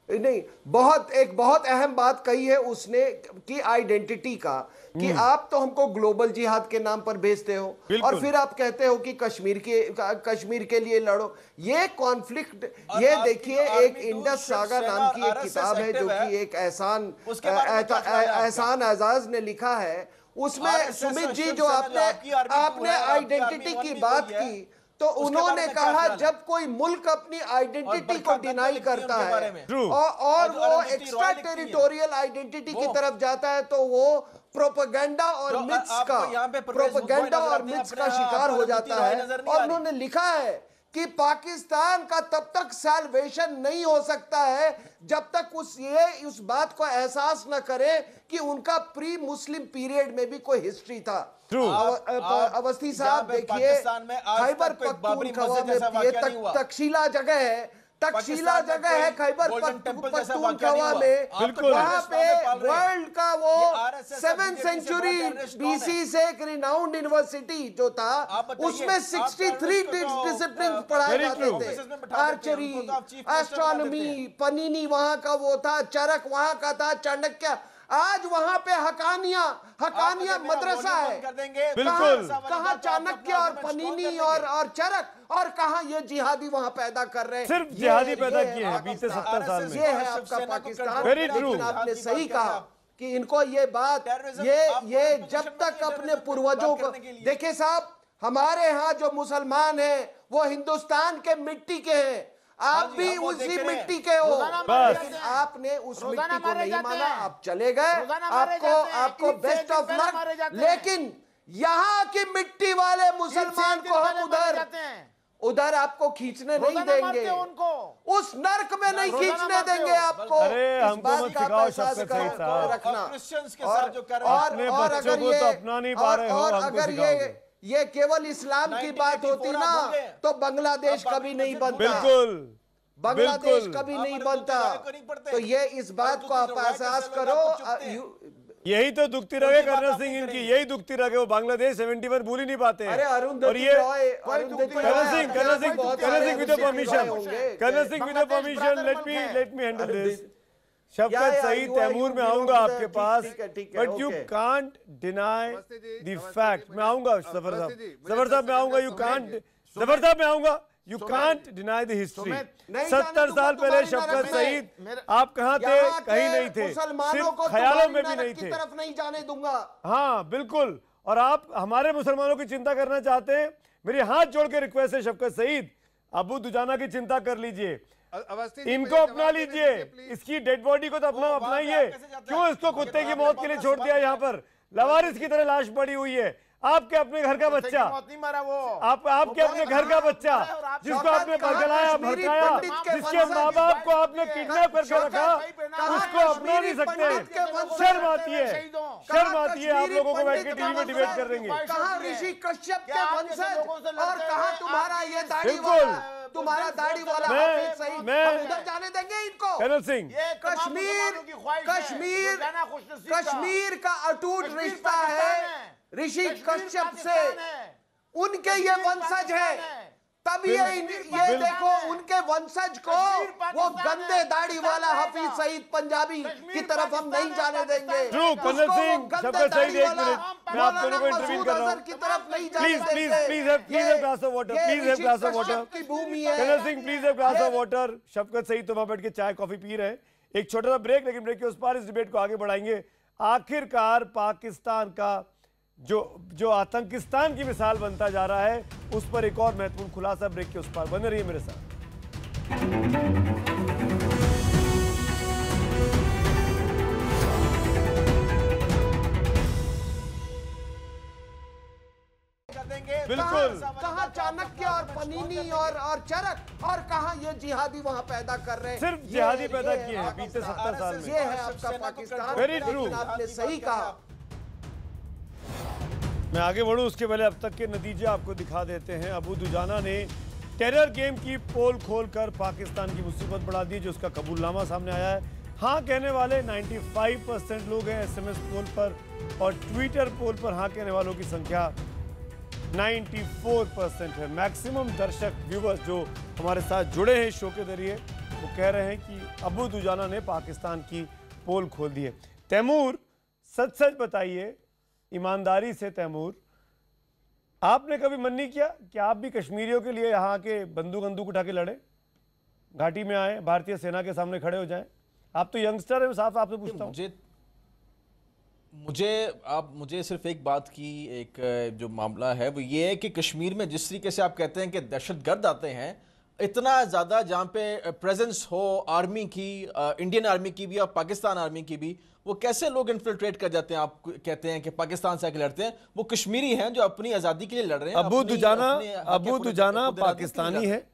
बहुत अहम बात कही है उसने कि आइडेंटिटी का, कि आप तो हमको ग्लोबल जिहाद के नाम पर भेजते हो और फिर आप कहते हो कि कश्मीर के लिए लड़ो। ये कॉन्फ्लिक्ट, ये देखिए एक इंडस सागा नाम की एक किताब है जो कि एक एहसान एजाज ने लिखा है। उसमें सुमित जी जो आपने आइडेंटिटी की बात की, तो उन्होंने कहा जब कोई मुल्क अपनी आइडेंटिटी को डिनाई करता है और वो एक्स्ट्रा टेरिटोरियल आइडेंटिटी की तरफ जाता है, तो वो प्रोपेगेंडा और मिथ्स का शिकार हो जाता है। और उन्होंने लिखा है कि पाकिस्तान का तब तक सैल्वेशन नहीं हो सकता है जब तक उस बात को एहसास न करे कि उनका प्री मुस्लिम पीरियड में भी कोई हिस्ट्री था। अवस्थी साहब देखिए, खैबर पख्तूनख्वा में ये तक्षशिला जगह है, खैबर पख्तूनख्वा में, वहां पे वर्ल्ड का वो 7th सेंचुरी BC से एक रिनाउंड यूनिवर्सिटी जो था, उसमें 63 डिसिप्लिन पढ़ाए जाते थे। आर्चरी, एस्ट्रोनॉमी, पनीनी वहां का वो था, चरक वहां का था, चाणक्य। आज वहां पे हकानिया मदरसा है। कहाँ चाणक्य और पनीनी और चरक, और कहाँ ये जिहादी वहां पैदा कर रहे हैं। सिर्फ जिहादी पैदा किए हैं बीते 70 साल में। ये है आपका पाकिस्तान। Very true. लेकिन आपने सही कहा कि इनको ये बात, ये जब तक अपने पूर्वजों को देखे साहब, हमारे यहाँ जो मुसलमान हैं वो हिंदुस्तान के मिट्टी के हैं, आप भी उसी मिट्टी के हो, लेकिन आपने उस मिट्टी को नहीं माना, आप चले गए, आपको बेस्ट ऑफ लक। लेकिन यहाँ की मिट्टी वाले मुसलमान को हम उधर आपको खींचने नहीं देंगे, उस नर्क में नहीं खींचने देंगे आपको। अरे हमको मत सिखाओ शफकत सईद साहब, रखना। और अगर ये अपना नहीं पा रहे हो, अगर ये केवल इस्लाम की बात होती ना, तो बांग्लादेश कभी नहीं बनता। बिल्कुल, बांग्लादेश कभी नहीं बनता। तो ये इस बात को आप एहसास करो। यही तो दुखती रहे कर्नल सिंह, इनकी यही दुखती रहे, वो बांग्लादेश 71 भूल ही नहीं पाते। अरे और ये colonel Singh with permission let me handle this. Shafqat Saeed, Taimur में आऊंगा आपके पास, but you can't deny the fact. मैं आऊंगा जफर साहब में आऊंगा, you can't deny the history. 70 साल पहले शफकत सईद आप कहाँ थे? कहीं नहीं थे, सिर्फ ख्यालों में भी नहीं थे। तरफ नहीं जाने दूंगा। हाँ बिल्कुल, और आप हमारे मुसलमानों की चिंता करना चाहते हैं, मेरी हाथ जोड़ के रिक्वेस्ट है शफकत सईद, अबू दुजाना की चिंता कर लीजिए, इनको अपना लीजिए, इसकी डेड बॉडी को तो अपनाइए। क्यों इसको कुत्ते की मौत के लिए छोड़ दिया? यहाँ पर लवारिस की तरह लाश पड़ी हुई है। आपके अपने घर का बच्चा, आपके अपने घर का बच्चा जिसको आपने बरगलाया, भड़काया, जिसके माँ बाप को आपने किडनैप करके रखा, उसको अपना नहीं सकते। शर्म आती है आप लोगों को बैठ के टीवी में डिबेट कर देंगे। कहाँ ऋषि कश्यप के वंशज और कहाँ तुम्हारा ये दाढ़ी वाला, तुम्हारा दाढ़ी वाला हाफिज सईद, हम उधर जाने देंगे इनको? कर्नल सिंह, कश्मीर का अटूट रिश्ता है ऋषि कश्यप से, उनके ये वंशज है। तब ये देखो, उनके वंशज को वो गंदे दाढ़ी वाला हाफिज सईद पंजाबी की तरफ हम नहीं जाने देंगे। कर्नल सिंह, शफकत सईद, एक मिनट, मैं आप दोनों को इंटरव्यू कर रहा हूं। Please have glass of water, की भूमि है। Colonel Singh please have glass of water. Shafqat Saeed तो वहां बैठ के चाय कॉफी पी रहे हैं। एक छोटा सा ब्रेक, लेकिन ब्रेक के उस पार इस डिबेट को आगे बढ़ाएंगे। आखिरकार पाकिस्तान का जो आतंकिस्तान की मिसाल बनता जा रहा है, उस पर एक और महत्वपूर्ण खुलासा ब्रेक के उस पार। बने रहिए मेरे साथ। बिल्कुल, कहाँ चाणक्य और पनीनी और चरक, और कहाँ ये जिहादी वहाँ पैदा कर रहे हैं। सिर्फ जिहादी पैदा किए हैं बीते 70 साल में। ये है आपका पाकिस्तान। वेरी ट्रू, आपने सही कहा। मैं आगे बढ़ूं उसके पहले अब तक के नतीजे आपको दिखा देते हैं। अबू दुजाना ने टेरर गेम की पोल खोलकर पाकिस्तान की मुसीबत बढ़ा दी, जो उसका कबूलनामा सामने आया है। हाँ कहने वाले 95% लोग हैं एसएमएस पोल पर, और ट्विटर पोल पर हाँ कहने वालों की संख्या 94% है। मैक्सिमम दर्शक व्यूवर्स जो हमारे साथ जुड़े हैं शो के जरिए, वो कह रहे हैं कि अबू दुजाना ने पाकिस्तान की पोल खोल दी है। तैमूर, सच सच बताइए ईमानदारी से, तैमूर आपने कभी मन नहीं किया कि आप भी कश्मीरियों के लिए यहाँ के बंदूक उठा के लड़े, घाटी में आए, भारतीय सेना के सामने खड़े हो जाएं? आप तो यंगस्टर है, साफ आपसे पूछता हूँ। मुझे सिर्फ एक बात की एक जो मामला है वो ये है कि कश्मीर में जिस तरीके से आप कहते हैं कि दहशतगर्द आते हैं, इतना ज़्यादा जहाँ पे प्रेजेंस हो आर्मी की, इंडियन आर्मी की भी और पाकिस्तान आर्मी की भी, वो कैसे लोग इन्फिल्ट्रेट कर जाते हैं? आप कहते हैं कि पाकिस्तान से आके लड़ते हैं, वो कश्मीरी हैं जो अपनी आज़ादी के लिए लड़ रहे हैं। अबू दुजाना पाकिस्तानी है,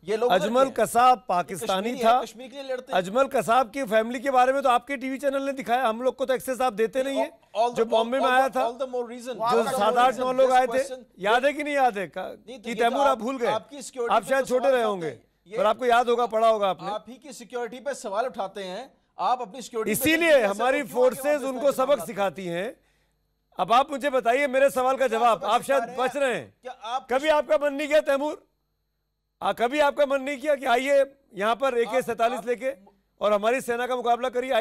ये लोग अजमल कसाब पाकिस्तानी था। कश्मीर के लिए लड़ते हैं। अजमल कसाब की फैमिली के बारे में तो आपके टीवी चैनल ने दिखाया, हम लोग को तो एक्सेस आप देते नहीं है। जो बॉम्बे में आया था, जो 7-8-9 लोग आए थे, याद है कि नहीं याद है कि तैमूर आप भूल गए? आप शायद छोटे रहे होंगे, पर आपको याद होगा, पढ़ा होगा आपने। आप ही की सिक्योरिटी पे सवाल उठाते हैं, आप अपनी सिक्योरिटी, इसीलिए हमारी फोर्सेज उनको सबक सिखाती हैं। अब आप मुझे बताइए मेरे सवाल का जवाब, आप शायद बच रहे हैं। कभी आपका मन नहीं किया तैमूर, कभी आपका मन नहीं किया कि आइए यहाँ पर AK-47 लेके और हमारी सेना का मुकाबला करिए?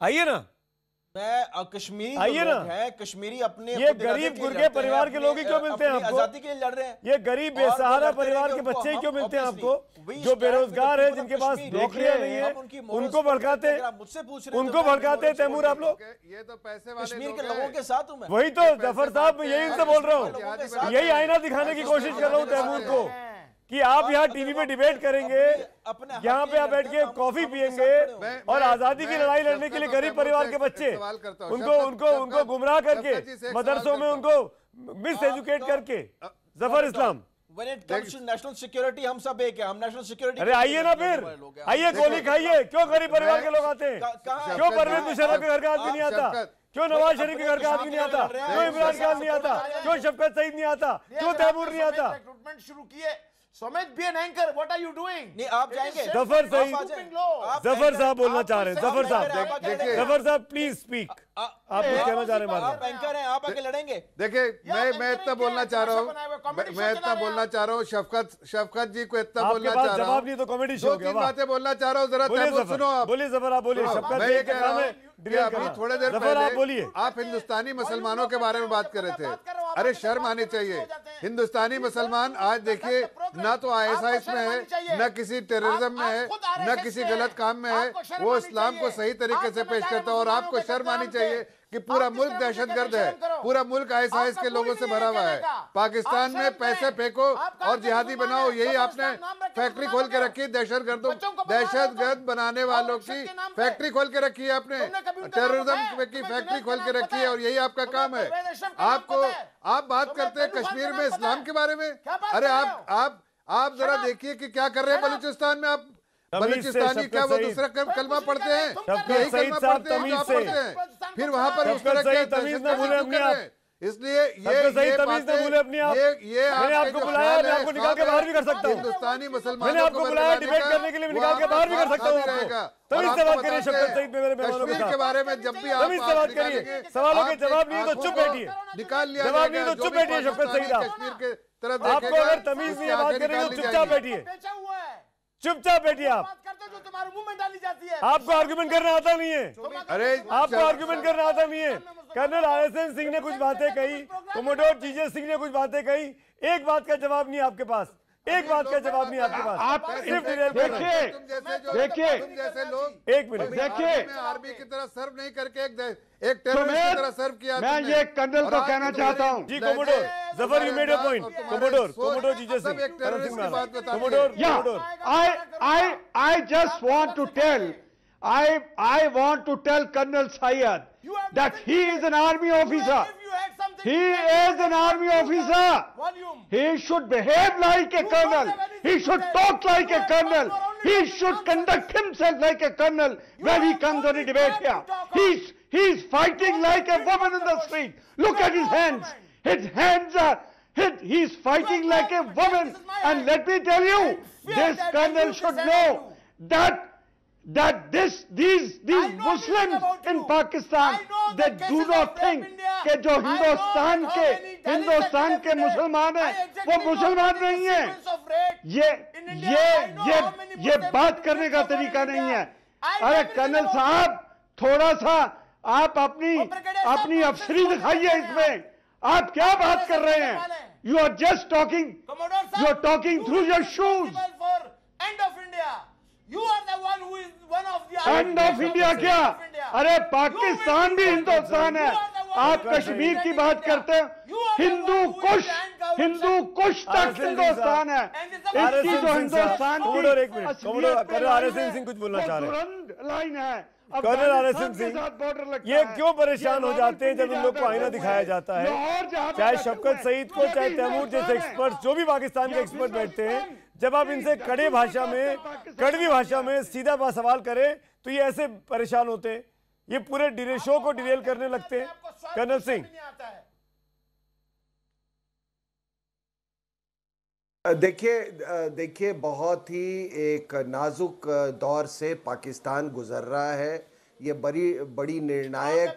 आइए ना। मैं कश्मीरी आइए ना, है कश्मीरी अपने ये गरीब गुरगे परिवार के लोग ही क्यों मिलते हैं आपको? आजादी के लिए लड़ रहे हैं। ये गरीब बेसहारा परिवार के बच्चे ही क्यों मिलते हैं आपको? जो बेरोजगार है, जिनके पास नौकरियां नहीं है, उनको भड़काते तैमूर आप लोग। ये तो पैसे वाले कश्मीर के लोगों के साथ हूं मैं। वही तो जफर साहब, मैं यही उनसे बोल रहा हूँ, यही आईना दिखाने की कोशिश कर रहा हूँ तैमूर को कि आप यहाँ टीवी पे डिबेट करेंगे, यहाँ पे आप बैठ के कॉफी पियेंगे और आजादी की लड़ाई लड़ने के लिए गरीब परिवार के बच्चे उनको गुमराह करके, मदरसों में उनको मिस एजुकेट करके। Zafar Islam, When it comes to national security, हम सब एक है, हम national security। अरे आइए ना फिर, आइए गोली खाइए। क्यों गरीब परिवार के लोग आते हैं? क्यों परवेज मुशर्रफ के घर का आदमी नहीं आता? क्यों नवाज शरीफ के घर का आदमी नहीं आता? क्यों इमरान खान नहीं आता? क्यों शफकत सईद नहीं आता? क्यों तैमूर नहीं आता? रिक्रूटमेंट शुरू किए। Sumit, be an anchor. What are you doing? नहीं, आप जाएंगे। जफर साहब बोलना चाह रहे हैं। जफर साहब प्लीज स्पीक। आप कुछ कहना चाह रहे हैं? आप एंकर हैं, आप आके लड़ेंगे। देखिए मैं इतना बोलना चाह रहा हूँ, शफकत जी को इतना बोलना चाह रहा हूँ। जवाब नहीं तो कॉमेडी शो। 2-3 बातें बोलना चाह रहा हूँ, जरा सुनो आप। बोलिए जफर, आप बोलिए। मैं ये कह रहा हूँ कि अभी थोड़े देर पहले आप हिंदुस्तानी मुसलमानों के बारे में बात कर रहे थे। अरे शर्म आनी चाहिए। हिंदुस्तानी मुसलमान आज देखिए, ना तो ISIS में है, न किसी टेररिज्म में है, न किसी गलत काम में है। वो इस्लाम को सही तरीके से पेश करता है। और आपको शर्म आनी चाहिए कि पूरा मुल्क दहशतगर्द है, पूरा मुल्क ISIS के लोगों से भरा हुआ है। पाकिस्तान में पैसे फेंको और जिहादी बनाओ, यही आपने फैक्ट्री खोल के रखी है। दहशतगर्द बनाने वालों की फैक्ट्री खोल के रखी है आपने, टेररिज्म की फैक्ट्री खोल के रखी है, और यही आपका काम है। आप बात करते हैं कश्मीर में इस्लाम के बारे में। अरे आप जरा देखिए कि क्या कर रहे हैं बलूचिस्तान में। आप बलूचिस्तानी क्या वो दूसरा कलमा पढ़ते हैं? यही कलमा पढ़ते हैं जो आप पढ़ते हैं। फिर वहां पर उस तरह के तमीज न भूले अपने आप। इसलिए ये मैंने आपको बुलाया, मैं आपको निकाल के बाहर भी कर सकता हूँ। हिंदुस्तानी मुसलमानों मैंने आपको बुलाया डिबेट करने के लिए, निकाल के बाहर भी कर सकता हूँ। तमीज से बात करिए शफकत सईद पे, मेरे मेहमानों के साथ के बारे में जब भी आप तमीज से बात करिए। सवालों के जवाब नहीं तो चुप बैठिए। निकाल लिया, जवाब नहीं तो चुप बैठिए शफकत सईद। आपको अगर तमीज नहीं बात करेंगे तो चुपचाप बैठिए, चुपचाप बैठिए। आप तुम्हारे मुंह में डाली जाती है। आपको आर्गुमेंट करना आता नहीं है। अरे आपको आर्गुमेंट करना आता नहीं है। कर्नल RSN सिंह ने कुछ बातें कही, कोमोडोर TJ सिंह ने कुछ बातें कही, एक बात का जवाब नहीं आपके पास, एक बात का जवाब नहीं आपके पास। आप सिर्फ देखिए एक मिनट देखिए, आर्मी की तरह सर्व नहीं करके एक टेररिस्ट की तरह सर्व किया। मैं ये कर्नल को कहना चाहता हूँ। जी commodore Zafar, you made your point. Commodore TJ Singh, commodore, I just want to tell, I want to tell Colonel Syed that he is an army officer. He is an army officer. He should behave like a colonel. He should talk like a colonel. He should conduct himself like a colonel when he comes on a debate here. He's fighting like a woman in the street. Look at his hands. His hands are He's fighting like a woman. And let me tell you, this colonel should know that these Muslims in Pakistan, they do not think कि जो हिंदुस्तान के मुसलमान हैं वो मुसलमान नहीं है। ये बात करने का तरीका नहीं है। अरे कर्नल साहब, थोड़ा सा आप अपनी अफसरी दिखाइए इसमें। आप क्या बात कर रहे हैं? You are just talking. You are talking through your shoes. End of India. You are the one who is one of the. End of India क्या? अरे पाकिस्तान भी हिंदुस्तान है। आप कश्मीर की बात करते हैं। हिंदू कुश तक हिंदुस्तान है। इसकी जो हिंदुस्तान की RSN सिंह कुछ बोलना चाह रहे हैं। लाइन है। कर्नल RSN सिंह, ये क्यों परेशान हो जाते हैं जब इन लोग को आईना दिखाया जाता है? चाहे शफकत सईद को, चाहे तैमूर जैसे एक्सपर्ट, जो भी पाकिस्तान के एक्सपर्ट बैठते हैं, जब आप इनसे कड़वी भाषा में सीधा सवाल करें तो ये ऐसे परेशान होते हैं। ये पूरे शो को डिरेल करने लगते हैं। कर्नल सिंह, देखिए बहुत ही एक नाजुक दौर से पाकिस्तान गुजर रहा है। ये बड़ी निर्णायक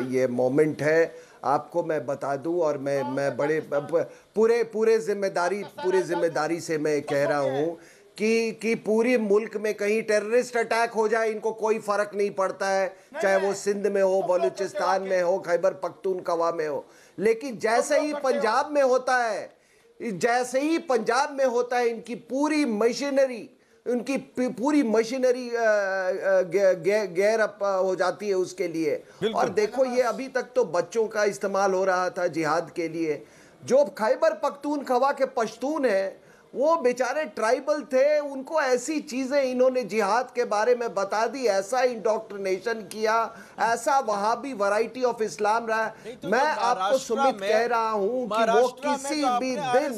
ये मोमेंट है। आपको मैं बता दूं, और मैं बड़े पूरे जिम्मेदारी से मैं कह रहा हूं कि पूरी मुल्क में कहीं टेररिस्ट अटैक हो जाए, इनको कोई फर्क नहीं पड़ता है, चाहे वो सिंध में हो, बलूचिस्तान में हो, खैबर पख्तूनख्वा में हो। लेकिन जैसे ही पंजाब में होता है, इनकी पूरी मशीनरी गैर हो जाती है उसके लिए। और देखो, ये अभी तक तो बच्चों का इस्तेमाल हो रहा था जिहाद के लिए। जो खैबर पख्तूनख्वा के पश्तून हैं, वो बेचारे ट्राइबल थे, उनको ऐसी चीजें इन्होंने जिहाद के बारे में बता दी, ऐसा इंडोक्ट्रिनेशन किया, ऐसा वहां भी वैरायटी ऑफ इस्लाम रहा। मैं आपको सुमित कह रहा हूं कि वो किसी भी दिन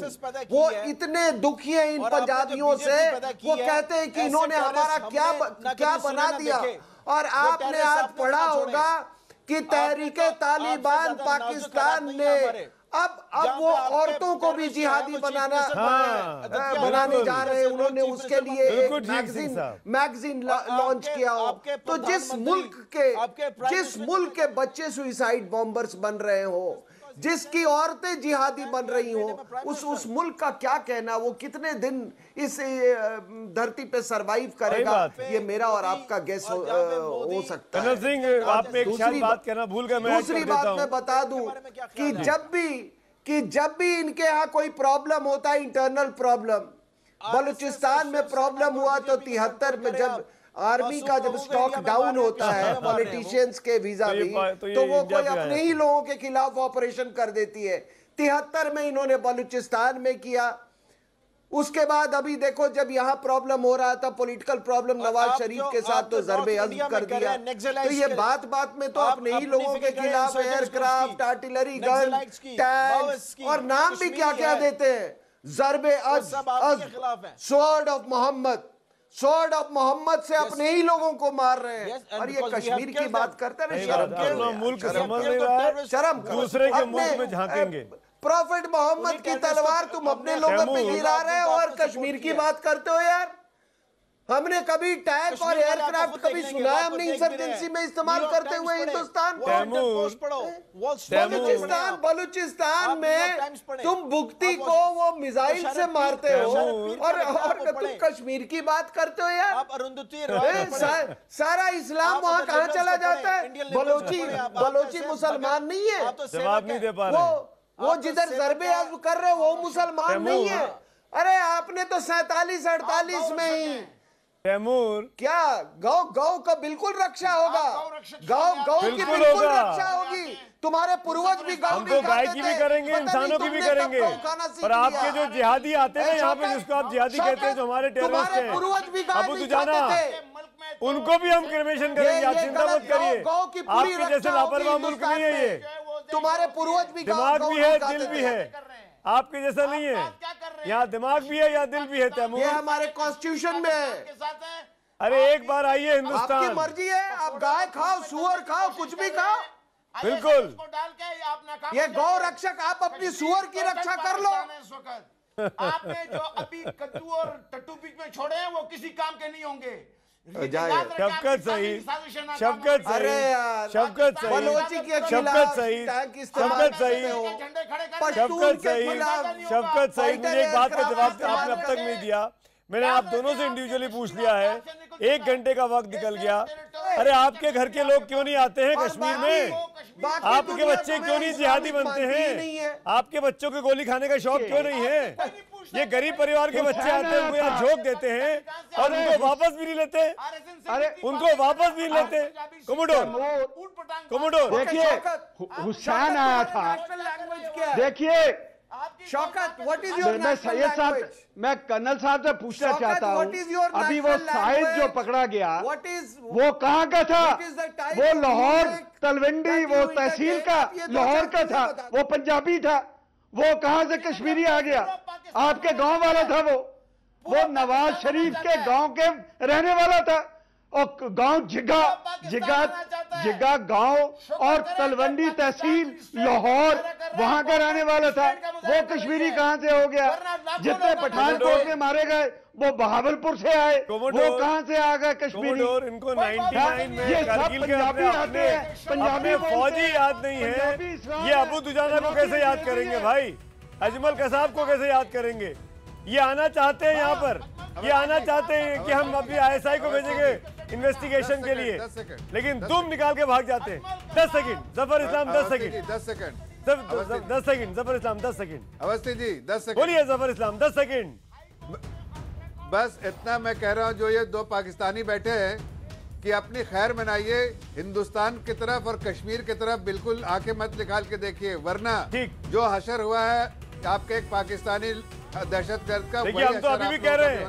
वो इतने दुखी हैं इन पंजाबियों से, वो कहते हैं कि इन्होंने हमारा क्या बना दिया। और आपने आज पढ़ा होगा कि तहरीक तालिबान पाकिस्तान ने अब वो औरतों को भी जिहादी बनाने जा रहे हैं। उन्होंने उसके लिए एक मैगजीन लॉन्च किया हो। तो जिस मुल्क के बच्चे सुसाइड बॉम्बर्स बन रहे हो, जिसकी औरतें जिहादी बन रही हो, उस मुल्क का क्या कहना? वो कितने दिन इस धरती पे सरवाइव करेगा? ये मेरा और आपका गेस हो सकता है। कर्नल सिंह, आप एक बात कहना भूल गए। दूसरी बात मैं बता दूं कि जब भी इनके यहाँ कोई प्रॉब्लम होता है, इंटरनल प्रॉब्लम, बलूचिस्तान में प्रॉब्लम हुआ तो 73 में जब आर्मी का जब स्टॉक डाउन होता है पॉलिटिशियंस के वीजा भी, तो वो कोई अपने ही लोगों के खिलाफ ऑपरेशन कर देती है। 73 में इन्होंने बलूचिस्तान में किया। उसके बाद अभी देखो, जब यहाँ प्रॉब्लम हो रहा था, पॉलिटिकल प्रॉब्लम नवाज शरीफ के साथ, तो ज़र्ब-ए-अज़्म कर दिया। तो ये बात में तो अपने ही लोगों के खिलाफ एयरक्राफ्ट, आर्टिलरी गन, टैंक्स, और नाम भी क्या क्या देते हैं, ज़र्ब-ए-अज़्म, स्वॉर्ड ऑफ मोहम्मद से अपने ही लोगों को मार रहे हैं। और ये कश्मीर की बात करते हैं, शर्म, दूसरे के मुल्क में झांकेंगे। प्रॉफिट मोहम्मद की तलवार तुम अपने लोगों पे गिरा रहे हो और कश्मीर की बात करते हो। यार, हमने कभी टैंक और एयरक्राफ्ट कभी सुना है? हमने इंसर्जेंसी में इस्तेमाल करते हुए हिंदुस्तान। बलूचिस्तान में तुम बुगती को वो मिसाइल से मारते हो और तुम कश्मीर की बात करते हो। यार, सारा इस्लाम वहाँ कहाँ चला जाता है? बलोची मुसलमान नहीं है। जवाब नहीं दे पा रहे। वो जिधर ज़र्ब-ए-अज़्म कर रहे हो वो मुसलमान नहीं है। अरे आपने तो 47-48 में ही तैमूर क्या गौ का बिल्कुल रक्षा होगा। गौ की बिल्कुल रक्षा होगी। तुम्हारे पूर्वज भी हम तो गाय की भी करेंगे, इंसानों की भी करेंगे। पर आपके जो जिहादी आते हैं यहाँ पे, जिसको आप जिहादी कहते हैं, जो हमारे टेररिस्ट हैं, अबू दुजाना, उनको भी हम क्रिमेशन करेंगे। आप चिंता मत करिए, आपके जैसे लापरवाह मुल्क नहीं है ये। तुम्हारे पूर्वज भी दिमाग भी है, दिल भी है, आपके जैसा नहीं है। यहाँ दिमाग भी है, यहाँ दिल भी है। तैमूर, ये हमारे कॉन्स्टिट्यूशन में है। अरे एक बार आइए हिंदुस्तान, आपकी मर्जी है, आप गाय खाओ, सुअर खाओ, कुछ भी खाओ, बिल्कुल। ये गौ रक्षक, आप अपनी सुअर की रक्षा कर लो। आपने जो अभी कद्दू और टट्टू बीच में छोड़े हैं वो किसी काम के नहीं होंगे। शफकत सही, शफकत सही, अरे यार, शफकत सही, बलोची के शफकत खिलाफ सही, टैंक शफकत सही, शफकत सही, शफकत सही। मुझे एक बात का जवाब आपने अब तक नहीं दिया। मैंने आप दोनों से इंडिविजुअली पूछ लिया है, 1 घंटे का वक्त निकल गया। अरे आपके घर के लोग क्यों नहीं आते हैं कश्मीर में? आपके बच्चे क्यों नहीं जिहादी बनते हैं? आपके बच्चों को गोली खाने का शौक क्यों नहीं है? ये गरीब परिवार के बच्चे आते हैं, उनको यहाँ झोंक देते हैं और उनको वापस भी नहीं लेते। अरे उनको वापस भी नहीं लेते। कोमोडोर देखिए हुसैन आया था, देखिए शौकत, व्हाट इज योर मैं सैयद साहब, मैं कर्नल साहब से पूछना चाहता हूँ, अभी वो शाहिद जो पकड़ा गया वो कहाँ का था? वो लाहौर तलवंडी, वो तहसील का लाहौर का था, वो पंजाबी था। वो कहाँ से कश्मीरी आ गया? आपके गांव वाला था वो नवाज शरीफ के गांव के रहने वाला था। और गांव जिगा गांव और तलवंडी तहसील लाहौर वहां का रहने वाला था। वो कश्मीरी कहां से हो गया? जितने पठानकोट में मारे गए वो बहावलपुर से आए, वो कहां से आ गए कश्मीरी? इनको 99 में ये सब पंजाबी आते हैं, पंजाबी फौजी याद नहीं है। ये अबू दुजाना को कैसे याद करेंगे भाई? अजमल कसाब को कैसे याद करेंगे? ये आना चाहते हैं यहाँ पर, ये आना चाहते हैं कि हम अभी ISI को भेजेंगे इन्वेस्टिगेशन के लिए, लेकिन तुम निकाल के भाग जाते हैं। 10 second Zafar Islam, 10 second, 10 second, 10 second Zafar Islam, 10 second. Awasthi ji 10 second बोलिए जफर इस्लाम, 10 सेकंड। बस इतना मैं कह रहा हूँ, जो ये 2 पाकिस्तानी बैठे हैं कि अपनी खैर मनाइए, हिंदुस्तान की तरफ और कश्मीर की तरफ बिल्कुल आंखें मत निकाल के देखिए, वरना जो हशर हुआ है आपके एक पाकिस्तानी दहशतगर्द का, देखिए हम तो अभी भी कह रहे हैं,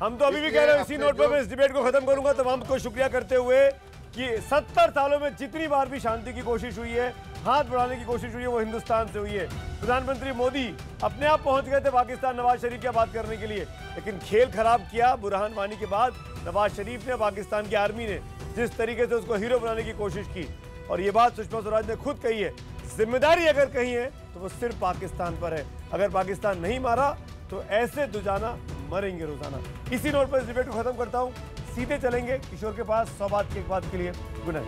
हम तो अभी भी कह रहे हैं। इसी नोट पर मैं इस डिबेट को खत्म करूंगा तमाम को शुक्रिया करते हुए कि 70 सालों में जितनी बार भी शांति की कोशिश हुई है, हाथ बढ़ाने की कोशिश हुई है, वो हिंदुस्तान से हुई है। प्रधानमंत्री मोदी अपने आप पहुंच गए थे पाकिस्तान नवाज शरीफ की बात करने के लिए, लेकिन खेल खराब किया बुरहान वानी के बाद नवाज शरीफ ने, पाकिस्तान की आर्मी ने जिस तरीके से उसको हीरो बनाने की कोशिश की। और ये बात सुषमा स्वराज ने खुद कही है, जिम्मेदारी अगर कहीं है तो वो सिर्फ पाकिस्तान पर है। अगर पाकिस्तान नहीं मारा तो ऐसे दुजाना मरेंगे रोजाना। इसी नोट पर इस डिबेट को खत्म करता हूं। सीधे चलेंगे किशोर के पास 100 बात की एक बात के लिए। Good night.